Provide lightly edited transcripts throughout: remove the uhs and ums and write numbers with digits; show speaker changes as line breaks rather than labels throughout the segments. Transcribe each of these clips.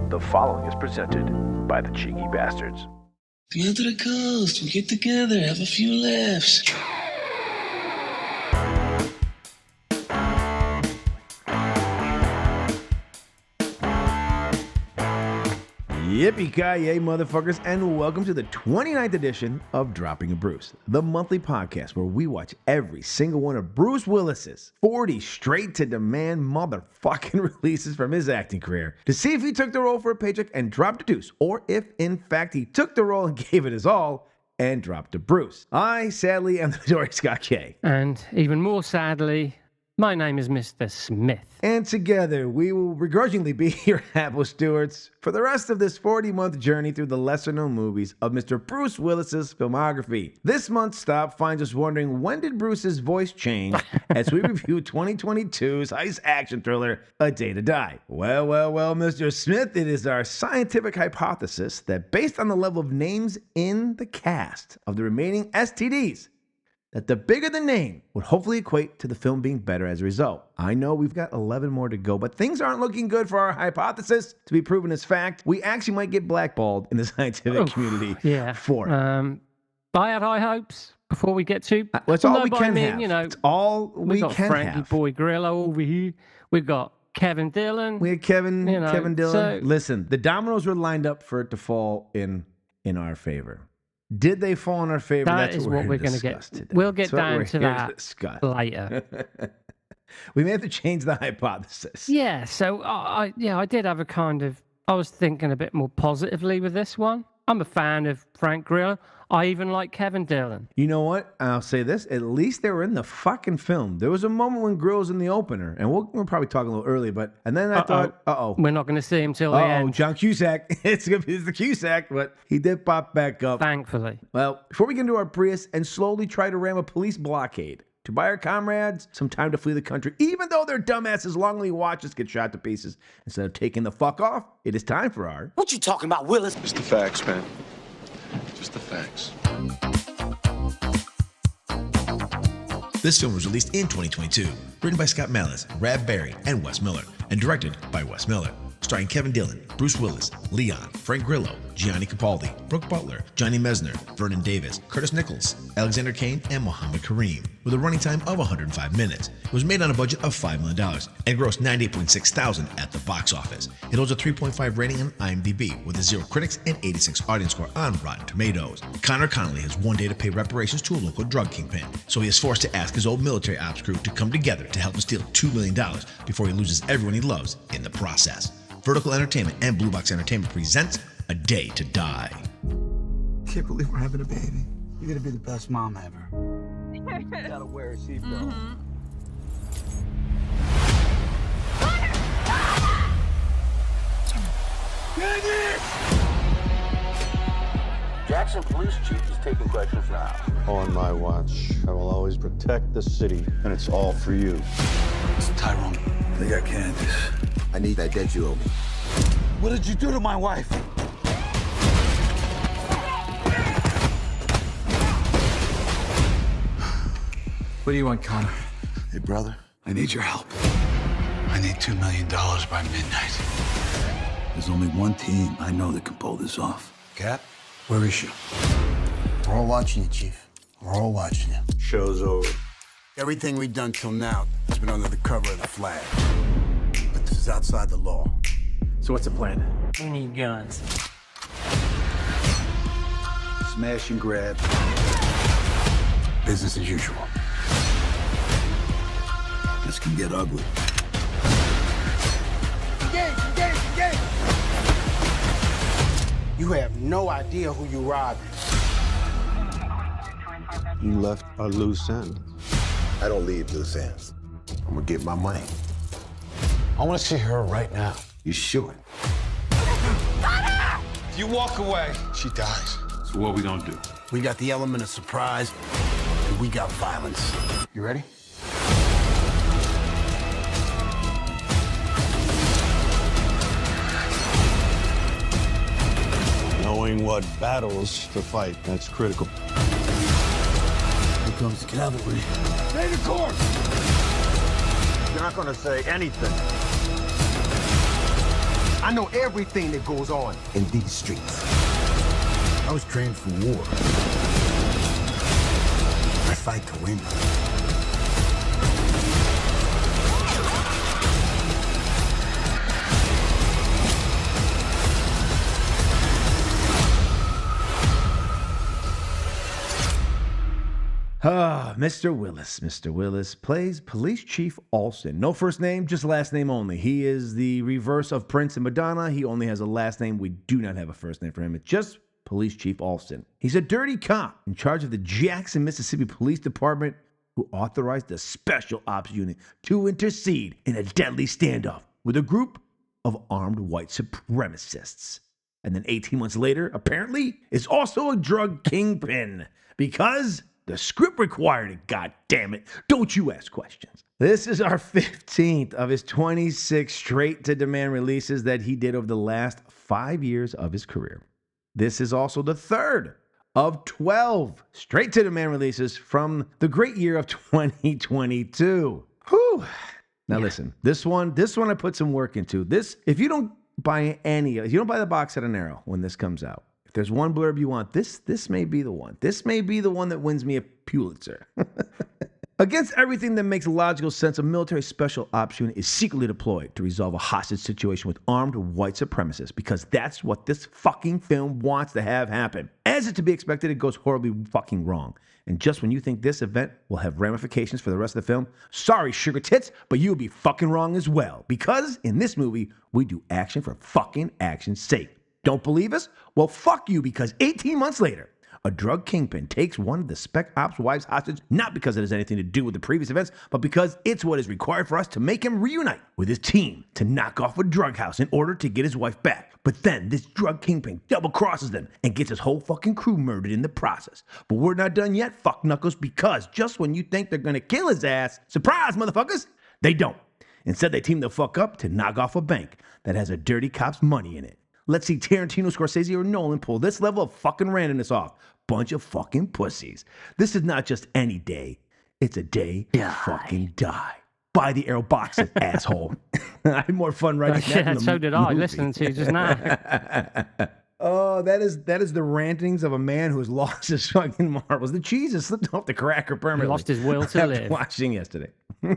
The following is presented by the Cheeky Bastards.
Come out to the coast, we'll get together, have a few laughs.
Yippee-ki-yay, motherfuckers, and welcome to the 29th edition of Dropping a Bruce, the monthly podcast where we watch every single one of Bruce Willis's 40 straight-to-demand motherfucking releases from his acting career to see if he took the role for a paycheck and dropped a deuce, or if, in fact, he took the role and gave it his all and dropped a Bruce. I, sadly, am the Doric.
And even more sadly, my name is Mr. Smith.
And together, we will begrudgingly be your Apple stewards for the rest of this 40-month journey through the lesser-known movies of Mr. Bruce Willis's filmography. This month's stop finds us wondering, when did Bruce's voice change as we review 2022's heist action thriller, A Day to Die? Well, Mr. Smith, it is our scientific hypothesis that based on the level of names in the cast of the remaining STDs, that the bigger the name would hopefully equate to the film being better as a result. I know we've got 11 more to go, but things aren't looking good for our hypothesis to be proven as fact. We actually might get blackballed in the scientific community for it.
I had high hopes before we get to.
That's all we can have.
You know,
it's all we
got
can
Frankie
have.
Boy Grillo over here. We've got Kevin Dillon.
We had Kevin Dillon.
So,
listen, the dominoes were lined up for it to fall in our favor. Did they fall in our favor?
That's what we're going to get.
Today.
We'll get down to that later.
We may have to change the hypothesis.
Yeah, so I did have I was thinking a bit more positively with this one. I'm a fan of Frank Grillo. I even like Kevin Dillon.
You know what? I'll say this. At least they were in the fucking film. There was a moment when Grillo's in the opener, and we'll probably talk a little early, and then I thought,
we're not going to see him till the end.
John Cusack. It's the Cusack, but he did pop back up.
Thankfully.
Well, before we get into our Prius and slowly try to ram a police blockade to buy our comrades some time to flee the country, even though their dumbasses longingly watch us get shot to pieces, instead of taking the fuck off, it is time for our...
What you talking about, Willis?
Just the facts, man. Just the facts.
This film was released in 2022, written by Scott Malice, Rab Barry, and Wes Miller, and directed by Wes Miller. Starring Kevin Dillon, Bruce Willis, Leon, Frank Grillo, Gianni Capaldi, Brooke Butler, Johnny Mesner, Vernon Davis, Curtis Nichols, Alexander Kane, and Mohammed Kareem, with a running time of 105 minutes. It was made on a budget of $5 million and grossed $98.6 thousand at the box office. It holds a 3.5 rating on IMDb with a 0 critics and 86 audience score on Rotten Tomatoes. Connor Connolly has one day to pay reparations to a local drug kingpin, so he is forced to ask his old military ops crew to come together to help him steal $2 million before he loses everyone he loves in the process. Vertical Entertainment and Blue Box Entertainment presents A Day to Die.
Can't believe we're having a baby. You're gonna be the best mom ever.
Gotta wear a seatbelt. Jackson Police Chief is taking questions now.
On my watch, I will always protect the city, and it's all for you.
It's Tyrone. They got Candace.
I need that debt you owe me.
What did you do to my wife? What do you want, Connor?
Hey, brother.
I need your help. I need $2 million by midnight. There's only one team I know that can pull this off.
Cap?
Where is she?
We're all watching you, Chief. We're all watching you.
Show's over.
Everything we've done till now has been under the cover of the flag. But this is outside the law.
So what's the plan?
We need guns.
Smash and grab. Business as usual. This can get ugly.
Engage! You have no idea who you robbed.
You left a loose end.
I don't leave loose ends. I'm gonna get my money.
I want to see her right now.
You sure?
If you walk away, she dies.
So what we gonna do?
We got the element of surprise, and we got violence.
You ready?
Knowing what battles to fight, that's critical.
Here comes the cavalry.
Stay the course!
You're not gonna say anything.
I know everything that goes on in these streets. I was trained for war. I fight to win.
Mr. Willis. Mr. Willis plays Police Chief Alston. No first name, just last name only. He is the reverse of Prince and Madonna. He only has a last name. We do not have a first name for him. It's just Police Chief Alston. He's a dirty cop in charge of the Jackson, Mississippi Police Department who authorized the Special Ops Unit to intercede in a deadly standoff with a group of armed white supremacists. And then 18 months later, apparently, is also a drug kingpin because the script required it, god damn it. Don't you ask questions. This is our 15th of his 26 straight-to-demand releases that he did over the last 5 years of his career. This is also the third of 12 straight-to-demand releases from the great year of 2022. Whew. Now listen, this one I put some work into. This, if you don't buy the box set of Arrow when this comes out, there's one blurb you want, this may be the one. This may be the one that wins me a Pulitzer. Against everything that makes logical sense, a military special ops unit is secretly deployed to resolve a hostage situation with armed white supremacists because that's what this fucking film wants to have happen. As is to be expected, it goes horribly fucking wrong. And just when you think this event will have ramifications for the rest of the film, sorry, sugar tits, but you'll be fucking wrong as well. Because in this movie, we do action for fucking action's sake. Don't believe us? Well, fuck you, because 18 months later, a drug kingpin takes one of the Spec Ops wives hostage, not because it has anything to do with the previous events, but because it's what is required for us to make him reunite with his team to knock off a drug house in order to get his wife back. But then this drug kingpin double crosses them and gets his whole fucking crew murdered in the process. But we're not done yet, fuck knuckles, because just when you think they're gonna kill his ass, surprise, motherfuckers, they don't. Instead, they team the fuck up to knock off a bank that has a dirty cop's money in it. Let's see Tarantino, Scorsese, or Nolan pull this level of fucking randomness off. Bunch of fucking pussies. This is not just any day. It's a day to fucking die. Buy the Arrow box set, asshole. I had more fun writing that than the
so did I,
movie.
listening to you just now.
Oh, that is the rantings of a man who has lost his fucking marbles. The cheese has slipped off the cracker permanently.
He lost his will to live.
Watching yesterday. All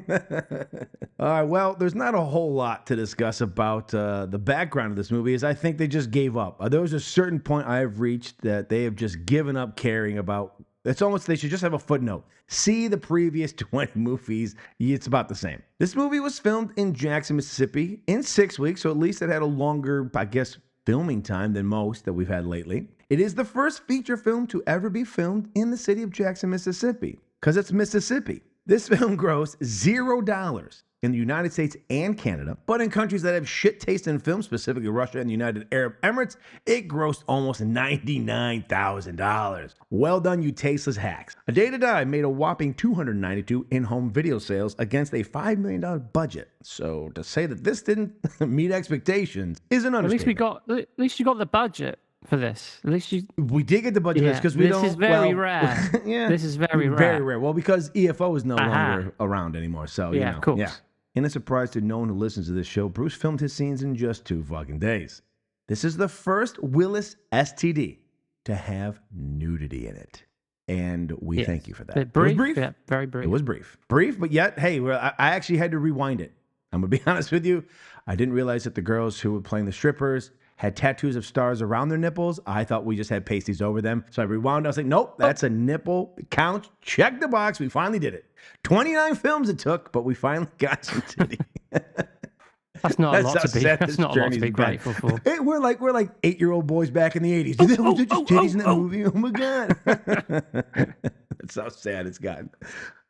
right, well, there's not a whole lot to discuss about the background of this movie, as I think they just gave up. There was a certain point I've reached that they have just given up caring about. It's almost, they should just have a footnote. See the previous 20 movies. It's about the same. This movie was filmed in Jackson, Mississippi in 6 weeks, so at least it had a longer, I guess, filming time than most that we've had lately. It is the first feature film to ever be filmed in the city of Jackson, Mississippi, because it's Mississippi. This film grossed $0 in the United States and Canada, but in countries that have shit taste in film, specifically Russia and the United Arab Emirates, it grossed almost $99,000. Well done, you tasteless hacks. A Day to Die made a whopping $292 in-home video sales against a $5 million budget. So to say that this didn't meet expectations is an understatement.
At least you got the budget for this. At least
we did get the budget for this because we don't.
This is very rare.
Yeah,
this is very rare.
Very rare. Well, because EFO is no longer around anymore. So you know,
of course.
Yeah. In a surprise to no one who listens to this show, Bruce filmed his scenes in just 2 fucking days. This is the first Willis STD to have nudity in it. And we thank you for that.
Brief?
It was brief.
Yeah, very brief.
It was brief. Brief, but yet, hey, I actually had to rewind it. I'm going to be honest with you. I didn't realize that the girls who were playing the strippers had tattoos of stars around their nipples. I thought we just had pasties over them. So I rewound. I was like, nope, that's a nipple count. Check the box. We finally did it. 29 films it took, but we finally got some titty.
That's not a lot to be grateful for.
Hey, we're like 8-year-old boys back in the 80s. Did they just titties in that movie? Oh my God. That's how sad it's gotten.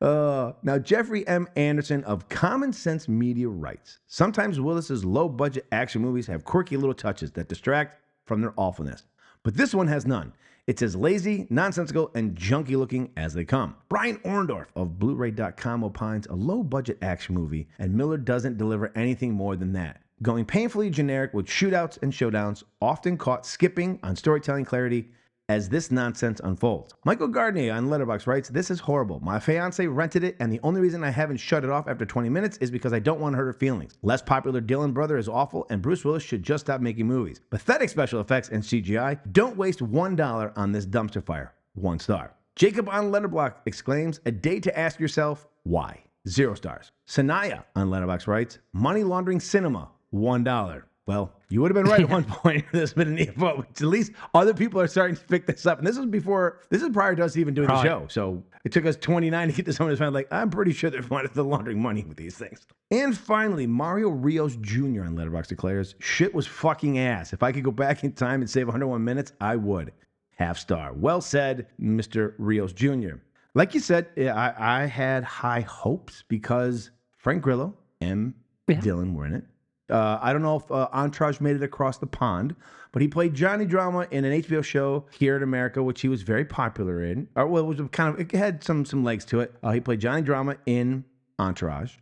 Now, Jeffrey M. Anderson of Common Sense Media writes, sometimes Willis's low-budget action movies have quirky little touches that distract from their awfulness. But this one has none. It's as lazy, nonsensical, and junky looking as they come. Brian Orndorff of Blu-ray.com opines a low-budget action movie, and Miller doesn't deliver anything more than that. Going painfully generic with shootouts and showdowns, often caught skipping on storytelling clarity as this nonsense unfolds. Michael Gardner on Letterboxd writes, "This is horrible. My fiance rented it, and the only reason I haven't shut it off after 20 minutes is because I don't want to hurt her feelings. Less popular Dillon brother is awful, and Bruce Willis should just stop making movies. Pathetic special effects and CGI. Don't waste $1 on this dumpster fire. 1 star." Jacob on Letterboxd exclaims, "A day to ask yourself why. 0 stars. Sanaya on Letterboxd writes, "Money laundering cinema. $1. Well, you would have been right at one point. There's been an but at least other people are starting to pick this up. And this is prior to us even doing the show. So it took us 29 to get to someone who's like, I'm pretty sure they're wanted the laundering money with these things. And finally, Mario Rios Jr. on Letterboxd declares, "Shit was fucking ass. If I could go back in time and save 101 minutes, I would. Half star." Well said, Mr. Rios Jr. Like you said, I had high hopes because Frank Grillo and Dillon were in it. I don't know if Entourage made it across the pond, but he played Johnny Drama in an HBO show here in America, which he was very popular in. Well, it was it had some legs to it. He played Johnny Drama in Entourage.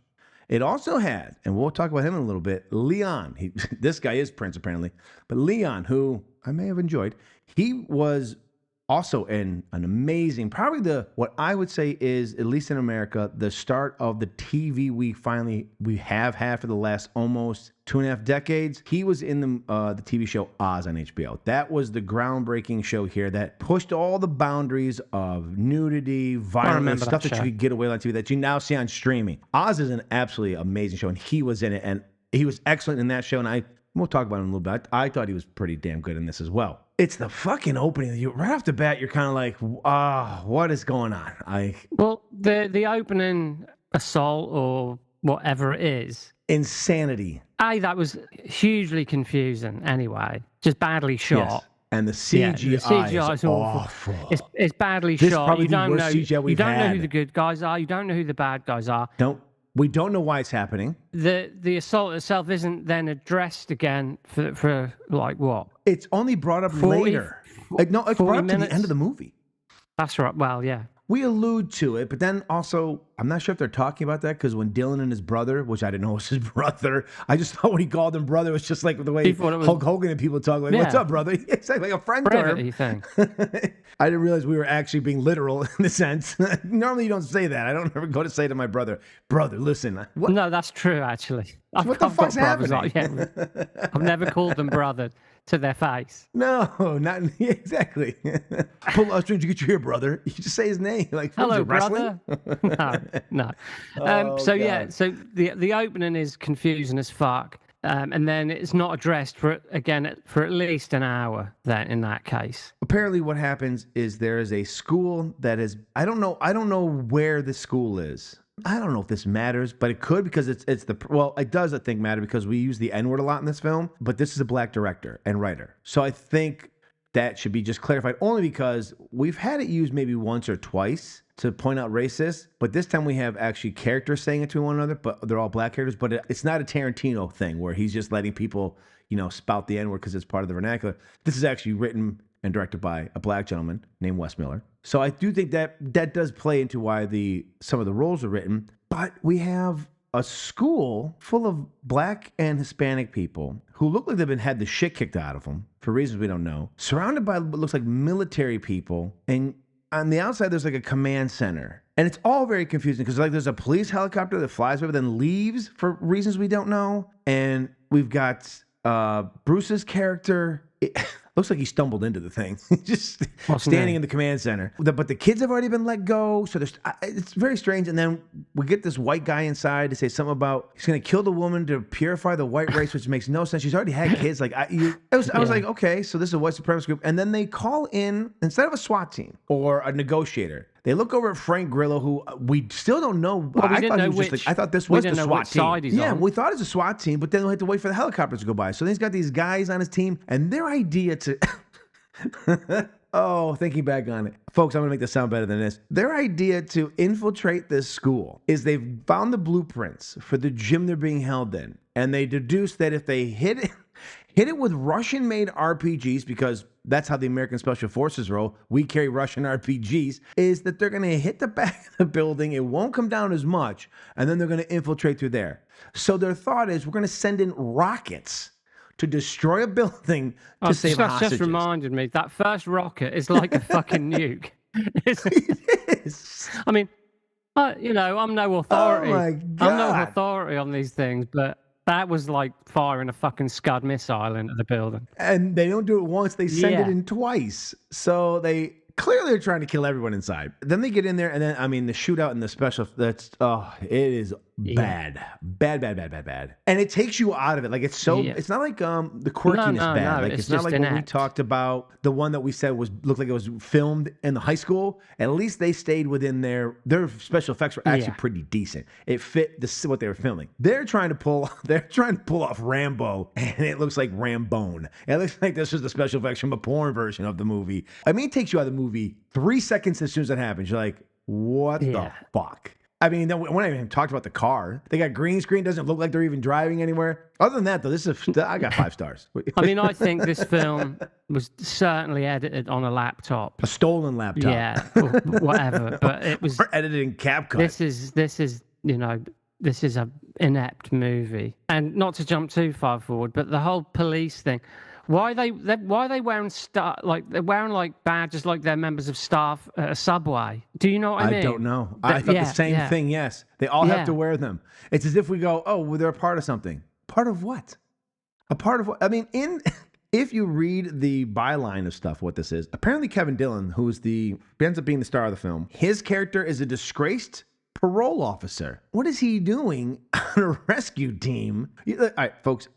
It also had, and we'll talk about him in a little bit, Leon. This guy is Prince apparently, but Leon, who I may have enjoyed, he was also an amazing, probably what I would say is, at least in America, the start of the TV we have had for the last almost 2.5 decades. He was in the TV show Oz on HBO. That was the groundbreaking show here that pushed all the boundaries of nudity, violence, stuff that you could get away on TV that you now see on streaming. Oz is an absolutely amazing show, and he was in it, and he was excellent in that show, and we'll talk about him in a little bit. I thought he was pretty damn good in this as well. It's the fucking opening. Right off the bat, you're kind of like, what is going on?
Well, the opening assault or whatever it is.
Insanity.
That was hugely confusing anyway. Just badly shot.
Yes. And the CGI is awful.
It's badly
this
shot.
Probably
You don't know.
CGI we've
you don't
had.
know who the good guys are. You don't know who the bad guys are.
We don't know why it's happening.
The assault itself isn't then addressed again for like what?
It's only brought up later. No, it's brought up to the end of the movie.
That's right. Well, yeah.
We allude to it, but then also, I'm not sure if they're talking about that because when Dillon and his brother, which I didn't know was his brother, I just thought when he called him brother, it was just like the way Hulk Hogan and people talk, like, what's up, brother? It's like a friend term.
Thing.
I didn't realize we were actually being literal in the sense. Normally you don't say that. I don't ever go to say to my brother, listen. What?
No, that's true, actually.
What the fuck's happening?
I've never called them brother to their face.
No, not exactly. Pull a string to get you here, brother. You just say his name. Like,
hello, brother. No. So the opening is confusing as fuck. And then it's not addressed for at least an hour then in that case. Apparently
what happens is there is a school that is, I don't know where the school is. I don't know if this matters, but it could because it does, I think, matter because we use the N-word a lot in this film, but this is a black director and writer. So I think that should be just clarified only because we've had it used maybe once or twice to point out racist, but this time we have actually characters saying it to one another, but they're all black characters, but it's not a Tarantino thing where he's just letting people, spout the N-word because it's part of the vernacular. This is actually written and directed by a black gentleman named Wes Miller. So I do think that does play into why some of the roles are written, but we have a school full of black and Hispanic people who look like they've had the shit kicked out of them for reasons we don't know, surrounded by what looks like military people, and on the outside there's like a command center. And it's all very confusing because there's a police helicopter that flies over, then leaves for reasons we don't know. And we've got Bruce's character. It looks like he stumbled into the thing, just standing in the command center. But the kids have already been let go, so it's very strange. And then we get this white guy inside to say something about he's going to kill the woman to purify the white race, which makes no sense. She's already had kids. Like I was like, okay, so this is a white supremacist group. And then they call in, instead of a SWAT team or a negotiator, they look over at Frank Grillo, who we still don't know. I thought this was the SWAT team. Yeah, we thought it was a SWAT team, but then we had to wait for the helicopters to go by. So then he's got these guys on his team, and their idea to... thinking back on it. Folks, I'm going to make this sound better than this. Their idea to infiltrate this school is they've found the blueprints for the gym they're being held in, and they deduce that if they hit it with Russian-made RPGs, because that's how the American Special Forces roll, we carry Russian RPGs, is that they're going to hit the back of the building, it won't come down as much, and then they're going to infiltrate through there. So their thought is we're going to send in rockets to destroy a building to save hostages.
That's just reminded me that first rocket is like a fucking nuke.
It is.
I mean, I'm no authority.
Oh my God.
I'm no authority on these things, but that was like firing a fucking Scud missile into the building.
And they don't do it once; they send it in twice. So they clearly are trying to kill everyone inside. Then they get in there, and then the shootout and the special. It is bad. And it takes you out of it. Like it's so. Yeah. It's not like the quirkiness bad. Like it's not like what we talked about. The one that we said looked like it was filmed in the high school. At least they stayed within their special effects were actually pretty decent. It fit what they were filming. They're trying to pull off Rambo, and it looks like Rambone. It looks like this is the special effects from a porn version of the movie. I mean, it takes you out of the movie 3 seconds as soon as it happens. You're like, what the fuck? I mean, when I even talked about the car, they got green screen, doesn't look like they're even driving anywhere. Other than that, though, I got 5 stars.
I mean, I think this film was certainly edited on a laptop.
A stolen laptop.
Yeah, or whatever. But it was
edited in CapCut.
This is a inept movie. And not to jump too far forward, but the whole police thing. Why are they wearing they're wearing badges like they're members of staff at a Subway? Do you know what I mean?
I don't know. I thought the same thing. Yes, they all have to wear them. It's as if we go, oh, well, they're a part of something. Part of what? A part of what? I mean, if you read the byline of stuff, what this is, apparently Kevin Dillon, who ends up being the star of the film, his character is a disgraced parole officer. What is he doing on a rescue team? All right, folks,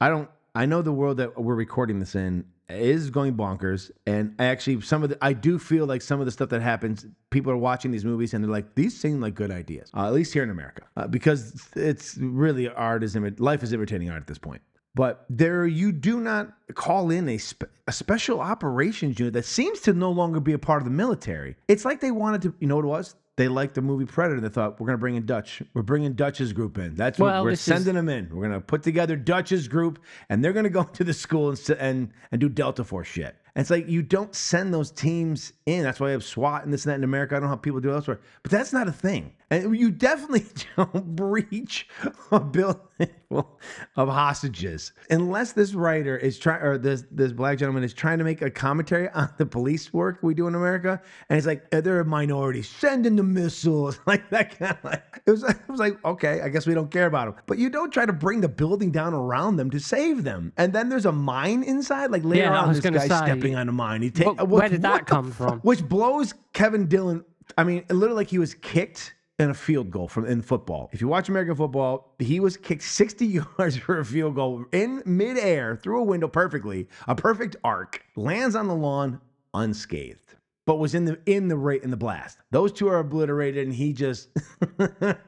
I know the world that we're recording this in is going bonkers, and actually I do feel like some of the stuff that happens, people are watching these movies and they're like, these seem like good ideas, at least here in America, because it's really life is imitating art at this point. But you do not call in a special operations unit that seems to no longer be a part of the military. It's like they wanted to, you know what it was? They liked the movie Predator. They thought, we're going to bring in Dutch. We're bringing Dutch's group in. That's what we're sending them in. We're going to put together Dutch's group, and they're going to go to the school and do Delta Force shit. And it's like, you don't send those teams in. That's why we have SWAT and this and that in America. I don't know how people do it elsewhere. But that's not a thing. And you definitely don't breach a building full of hostages. Unless this writer is trying, or this black gentleman is trying to make a commentary on the police work we do in America. And he's like, they're a minority. Send in the missiles. Like that kind of it was like, okay, I guess we don't care about them. But you don't try to bring the building down around them to save them. And then there's a mine inside. Like later on, this guy's stepping on a mine.
Where did that come from?
Which blows Kevin Dillon. I mean, it literally like he was kicked in a field goal in football. If you watch American football, he was kicked 60 yards for a field goal in midair through a window perfectly, a perfect arc, lands on the lawn unscathed, but was in the blast. Those two are obliterated, and he just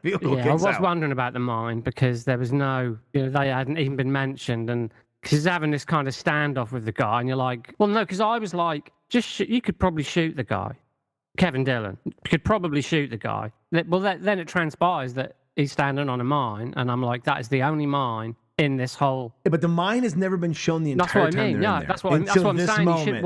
field goal kicks
I was
out.
wondering about the mine because there was no, they hadn't even been mentioned, and because he's having this kind of standoff with the guy, and you're like, well, no, because I was like, you could probably shoot the guy. Kevin Dillon could probably shoot the guy. Well, then it transpires that he's standing on a mine, and I'm like, that is the only mine in this whole.
Yeah, but the mine has never been shown the entire time.
That's what I'm saying.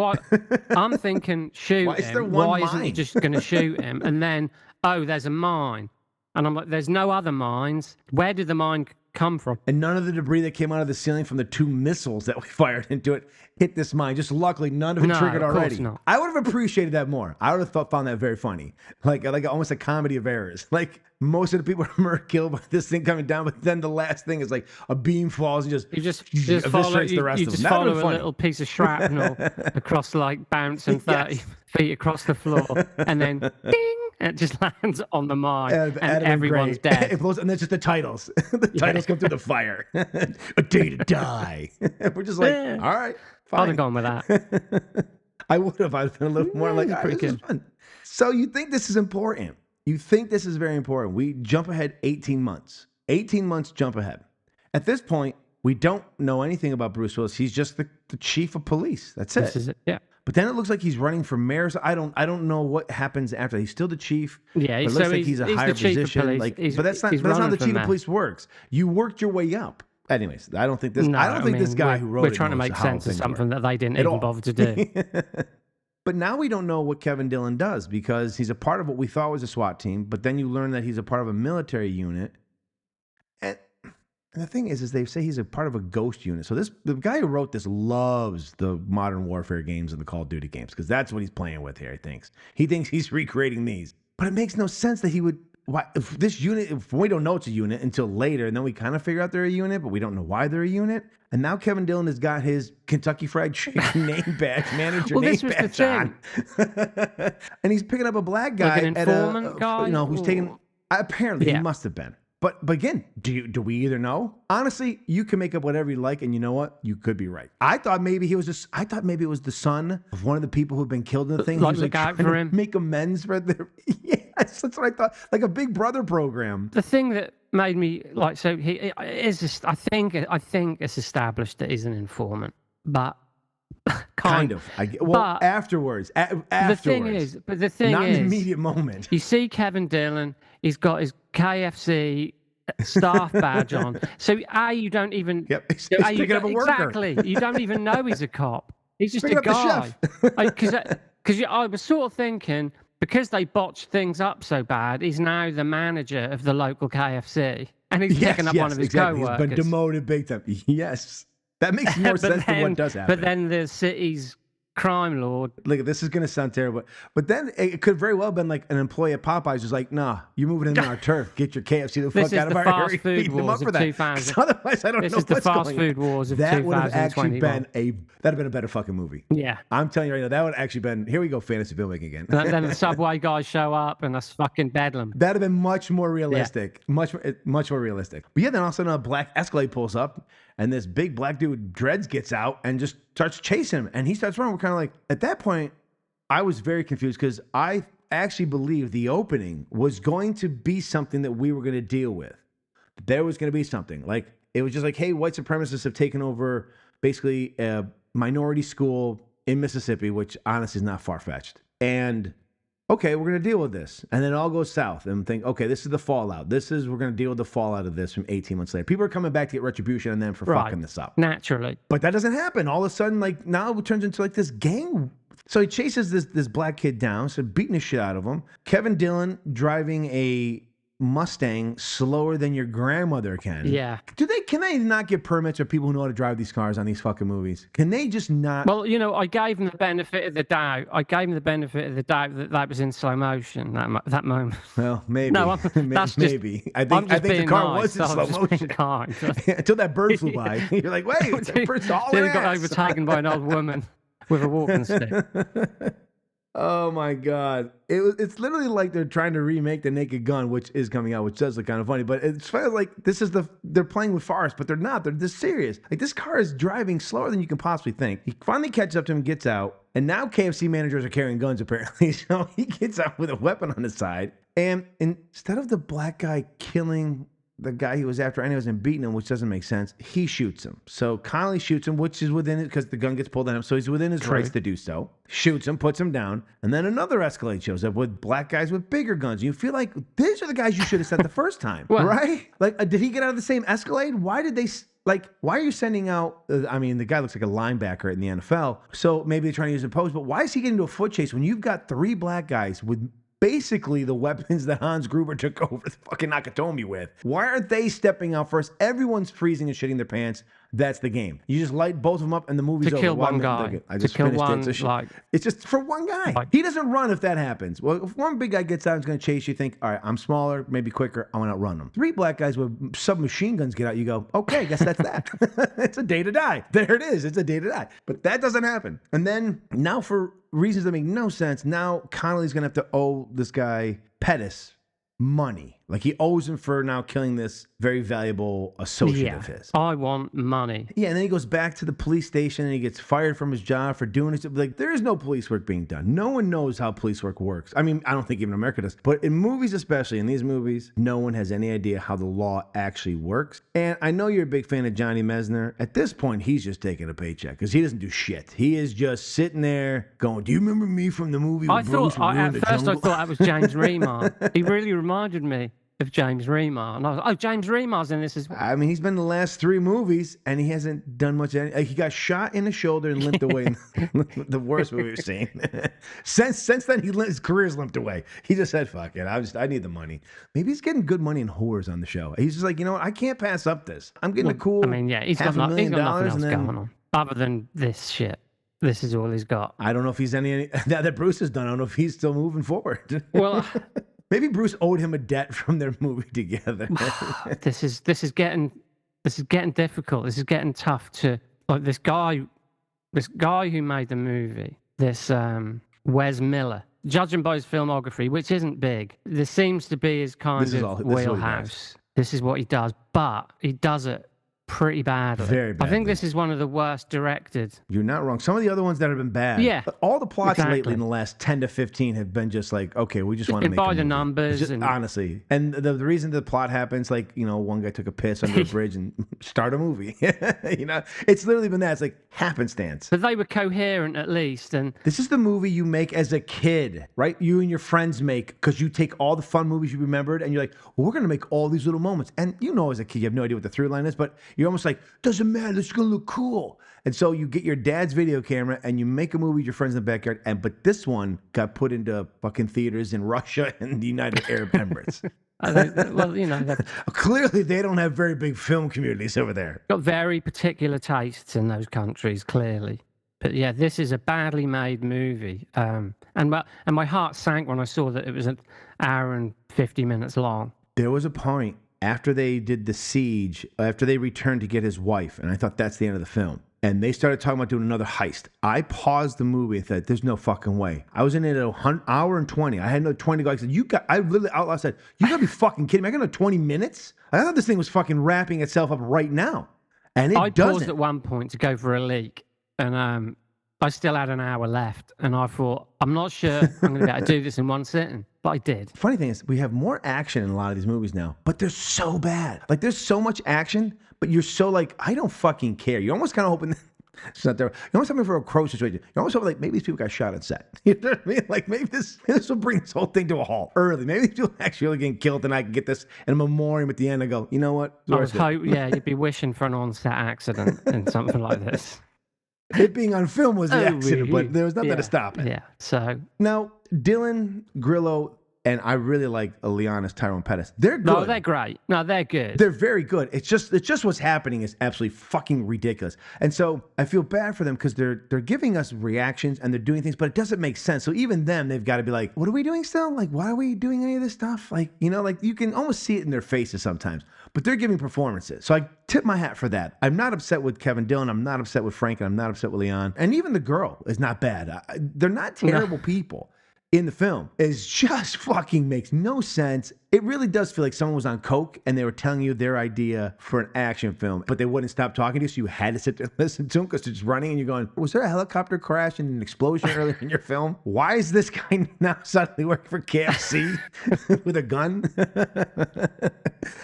I'm thinking shoot him. Why isn't he just going to shoot him? And then, there's a mine, and I'm like, there's no other mines. Where did the mine come from?
And none of the debris that came out of the ceiling from the 2 missiles that we fired into it hit this mine. Just luckily, none of it triggered already.
Not.
I would have appreciated that more. I would have found that very funny, like almost a comedy of errors. Like most of the people are killed by this thing coming down, but then the last thing is like a beam falls and just eviscerates the rest of them.
You just follow a little piece of shrapnel across, like bouncing 30 feet across the floor, and then ding. And it just lands on the mine, and everyone's dead.
It blows, and then just the titles. The titles come through the fire. A day to die. We're just like, all right, fine.
I'd have gone with that.
I would have. I'd been a little more like, this is fun. So you think this is important. You think this is very important. We jump ahead 18 months. 18 months jump ahead. At this point, we don't know anything about Bruce Willis. He's just the chief of police. That's it.
This is it, yeah.
But then it looks like he's running for mayor. So I don't know what happens after. He's still the chief.
Yeah,
but it looks like he's a higher position. But that's not how the chief of police works. You worked your way up. Anyways, I don't think this. I don't think this guy who wrote it.
We're trying to make sense of something that they didn't even bother to do.
But now we don't know what Kevin Dillon does because he's a part of what we thought was a SWAT team. But then you learn that he's a part of a military unit. And And the thing is they say he's a part of a ghost unit. So the guy who wrote this loves the modern warfare games and the Call of Duty games because that's what he's playing with here, He thinks he's recreating these. But it makes no sense that he would... Why, if we don't know it's a unit until later, and then we kind of figure out they're a unit, but we don't know why they're a unit. And now Kevin Dillon has got his Kentucky Fried Chicken name badge, manager name badge on. And he's picking up a black guy
like an informant guy?
Who's taking... Apparently, he must have been. But again, do we either know? Honestly, you can make up whatever you like, and you know what? You could be right. I thought maybe it was the son of one of the people who've been killed in the thing.
Like, look out for him.
Make amends for their... Yes, that's what I thought. Like a Big Brother program.
The thing that made me like, so he is just, I think it's established that he's an informant, but kind of.
But afterwards.
The thing is, not
in the immediate moment.
You see Kevin Dillon, he's got his KFC staff badge on. So you don't even...
Yep, he's picking up a worker.
Exactly. You don't even know he's a cop. He's just a guy. Because I was sort of thinking... Because they botched things up so bad, he's now the manager of the local KFC. And he's picking up one of his co-workers.
He's been demoted big time. Yes. That makes more sense than what does happen.
But then the city's crime lord...
Look, this is going to sound terrible. But then it could very well have been like an employee at Popeyes who's like, nah, you're moving into our turf. Get your KFC the fuck out of our area.
This is the fast food wars of 2000.
Otherwise, I don't know what's going on.
This is the fast food wars of 2021.
That would have actually been that'd have been a better fucking movie.
Yeah.
I'm telling you right now, that would have actually been, here we go, fantasy filmmaking again.
Then the subway guys show up and that's fucking bedlam.
That'd have been much more realistic. Yeah. Much more realistic. But yeah, then all of a sudden a black Escalade pulls up and this big black dude with dreads gets out and just starts chasing him. And he starts running. We're kind of like, at that point, I was very confused because I actually believed the opening was going to be something that we were going to deal with. There was going to be something. Like, it was just like, hey, white supremacists have taken over basically a minority school in Mississippi, which honestly is not far-fetched. And okay, we're going to deal with this. And then it all goes south and think, okay, this is the fallout. We're going to deal with the fallout of this from 18 months later. People are coming back to get retribution on them for fucking this up.
Naturally.
But that doesn't happen. All of a sudden, like, now it turns into like this gang. So he chases this black kid down, so beating the shit out of him. Kevin Dillon driving a Mustang slower than your grandmother can.
Yeah.
Can they not get permits or people who know how to drive these cars on these fucking movies? Can they just not?
Well, I gave him the benefit of the doubt. That was in slow motion, that moment.
Well, maybe.
No,
maybe. I think the car was in slow motion. Until that bird flew by. You're like, wait, that bird's all
Then he got overtaken by an old woman with a walking stick.
Oh my God. It's literally like they're trying to remake The Naked Gun, which is coming out, which does look kind of funny, but it's like they're playing with farce, but they're not. They're this serious. Like, this car is driving slower than you can possibly think. He finally catches up to him, gets out, and now KFC managers are carrying guns apparently. So he gets out with a weapon on his side. And instead of the black guy killing the guy he was after anyways and beating him, which doesn't make sense, he shoots him. So Connolly shoots him, which is within it because the gun gets pulled on him, so he's within his rights to do so. Shoots him, puts him down, and then another Escalade shows up with black guys with bigger guns. You feel like these are the guys you should have sent the first time, right? Like, did he get out of the same Escalade? Why did they... Like, why are you sending out... the guy looks like a linebacker in the NFL, so maybe they're trying to use a pose, but why is he getting into a foot chase when you've got three black guys with basically the weapons that Hans Gruber took over the fucking Nakatomi with? Why aren't they stepping out first? Everyone's freezing and shitting their pants. That's the game. You just light both of them up and the movie's over.
To kill one guy.
I just finished it. It's just for one guy. He doesn't run if that happens. Well, if one big guy gets out and is going to chase you, think, all right, I'm smaller, maybe quicker, I'm going to outrun him. Three black guys with submachine guns get out, you go, okay, I guess that's that. It's a day to die. There it is. It's a day to die. But that doesn't happen. And then now, for reasons that make no sense, now Connolly's going to have to owe this guy Pettis money. Like, he owes him for now killing this very valuable associate of his.
I want money.
Yeah, and then he goes back to the police station and he gets fired from his job for doing it. Like, there is no police work being done. No one knows how police work works. I mean, I don't think even America does. But in movies, especially in these movies, no one has any idea how the law actually works. And I know you're a big fan of Johnny Mesner. At this point, he's just taking a paycheck because he doesn't do shit. He is just sitting there going, do you remember me from the movie with Bruce Willis?
At first I thought that was James Remar. He really reminded me. of James Remar. And I was like, oh, James Remar's in this as well.
I mean, he's been in the last 3 movies, and he hasn't done much. He got shot in the shoulder and limped away in the worst movie we've seen. Since then, his career's limped away. He just said, fuck it, I need the money. Maybe he's getting good money in whores on the show. He's just like, you know what, I can't pass up this. I'm getting a cool
I mean, yeah, he's got nothing else going on other than this shit. This is all he's got.
I don't know if he's any now that Bruce has done, I don't know if he's still moving forward.
Well,
maybe Bruce owed him a debt from their movie together.
This is getting difficult. This is getting tough to like this guy who made the movie, this Wes Miller. Judging by his filmography, which isn't big, this seems to be his kind of wheelhouse. This is what he does, but he does it pretty badly.
Very badly.
I think this is one of the worst directed.
You're not wrong. Some of the other ones that have been bad.
Yeah.
All the plots lately in the last 10 to 15 have been just like, okay, we just want to make
by the numbers.
Just, honestly. And the reason the plot happens, like, you know, one guy took a piss under a bridge and start a movie. You know, it's literally been that. It's like happenstance.
But they were coherent at least. And
this is the movie you make as a kid, right? You and your friends make, because you take all the fun movies you remembered and you're like, well, we're going to make all these little moments. And you know, as a kid, you have no idea what the through line is, but you're almost like, doesn't matter, this is going to look cool. And so you get your dad's video camera and you make a movie with your friends in the backyard. But this one got put into fucking theaters in Russia and the United Arab Emirates.
Well, you know,
clearly they don't have very big film communities over there.
Got very particular tastes in those countries, clearly. But yeah, this is a badly made movie. And my heart sank when I saw that it was an hour and 50 minutes long.
There was a point after they did the siege, after they returned to get his wife, and I thought that's the end of the film. And they started talking about doing another heist. I paused the movie and thought, there's no fucking way. I was in it at an hour and 20. I had another 20 to go. I said, I literally out loud said, you gotta be fucking kidding me. I got another 20 minutes? I thought this thing was fucking wrapping itself up right now. And it doesn't.
I paused at one point to go for a leak. And I still had an hour left. And I thought, I'm not sure I'm going to be able to do this in one sitting. But I did.
Funny thing is, we have more action in a lot of these movies now, but they're so bad. Like, there's so much action, but you're so like, I don't fucking care. You're almost kind of hoping it's not there. You're almost hoping for a crow situation. You're almost hoping like, maybe these people got shot on set. You know what I mean? Like, maybe this will bring this whole thing to a halt early. Maybe these people actually getting killed and I can get this in a memoriam at the end and go, you know what?
You'd be wishing for an on-set accident and something like this.
It being on film was the accident, but there was nothing to stop it.
Yeah, so.
Now, Dillon, Grillo, and I really like Liana's Tyrone Pettis. They're good.
No, they're great. No, they're good.
They're very good. It's just what's happening is absolutely fucking ridiculous. And so I feel bad for them because they're giving us reactions and they're doing things, but it doesn't make sense. So even them, they've got to be like, what are we doing still? Like, why are we doing any of this stuff? Like, you know, like you can almost see it in their faces sometimes, but they're giving performances. So I tip my hat for that. I'm not upset with Kevin Dillon. I'm not upset with Frank, and I'm not upset with Leon. And even the girl is not bad. They're not terrible people. In the film is just fucking makes no sense. It really does feel like someone was on coke and they were telling you their idea for an action film, but they wouldn't stop talking to you, so you had to sit there and listen to them because they're just running and you're going, was there a helicopter crash and an explosion earlier in your film? Why is this guy now suddenly working for KFC with a gun?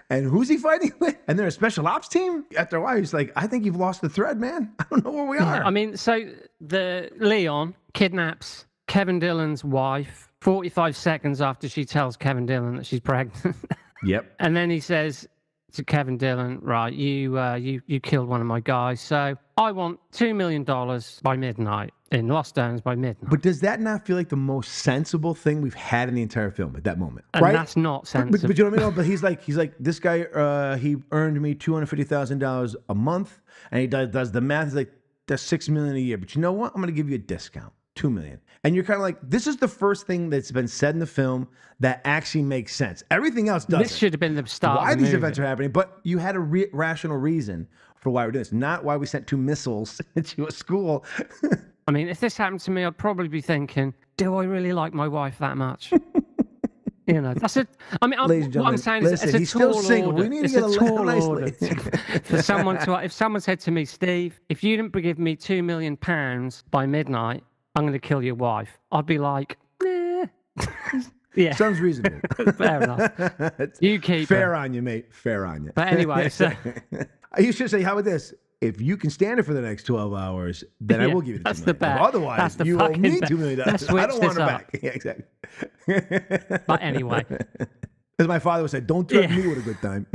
And who's he fighting with? And they're a special ops team? After a while, he's like, I think you've lost the thread, man. I don't know where we are.
I mean, so the Leon kidnaps Kevin Dillon's wife 45 seconds after she tells Kevin Dillon that she's pregnant.
Yep.
And then he says to Kevin Dillon, right, you killed one of my guys, so I want $2 million by midnight, in lost earnings by midnight.
But does that not feel like the most sensible thing we've had in the entire film at that moment?
And
right?
That's not sensible.
But you know what I mean? But he's like, this guy, he earned me $250,000 a month, and he does the math. He's like, that's $6 million a year. But you know what? I'm going to give you a discount. $2 million. And you're kind of like, this is the first thing that's been said in the film that actually makes sense. Everything else doesn't.
This should have been the start
why
of the
these
movie.
events are happening, but you had a rational reason for why we're doing this, not why we sent 2 missiles into a school.
I mean, if this happened to me, I'd probably be thinking, do I really like my wife that much? You know, that's it. I mean, what I'm saying is, it's a
he's still
tall
single.
order.
We need
It's
to get
a
a
tall
nice
order for someone to. If someone said to me, Steve, if you didn't give me £2 million by midnight, I'm going to kill your wife. I'd be like, nah. Yeah.
Sounds reasonable.
Fair enough. You keep
Fair on you, mate. Fair on you.
But anyway, so.
You should say, how about this? If you can stand it for the next 12 hours, then I will give you the $2 million.
That's the bet.
Otherwise, you owe me $2 million.
Let's
I don't want
switch
her
this
back. Yeah, exactly.
But anyway,
As my father would say, don't threaten me with a good time.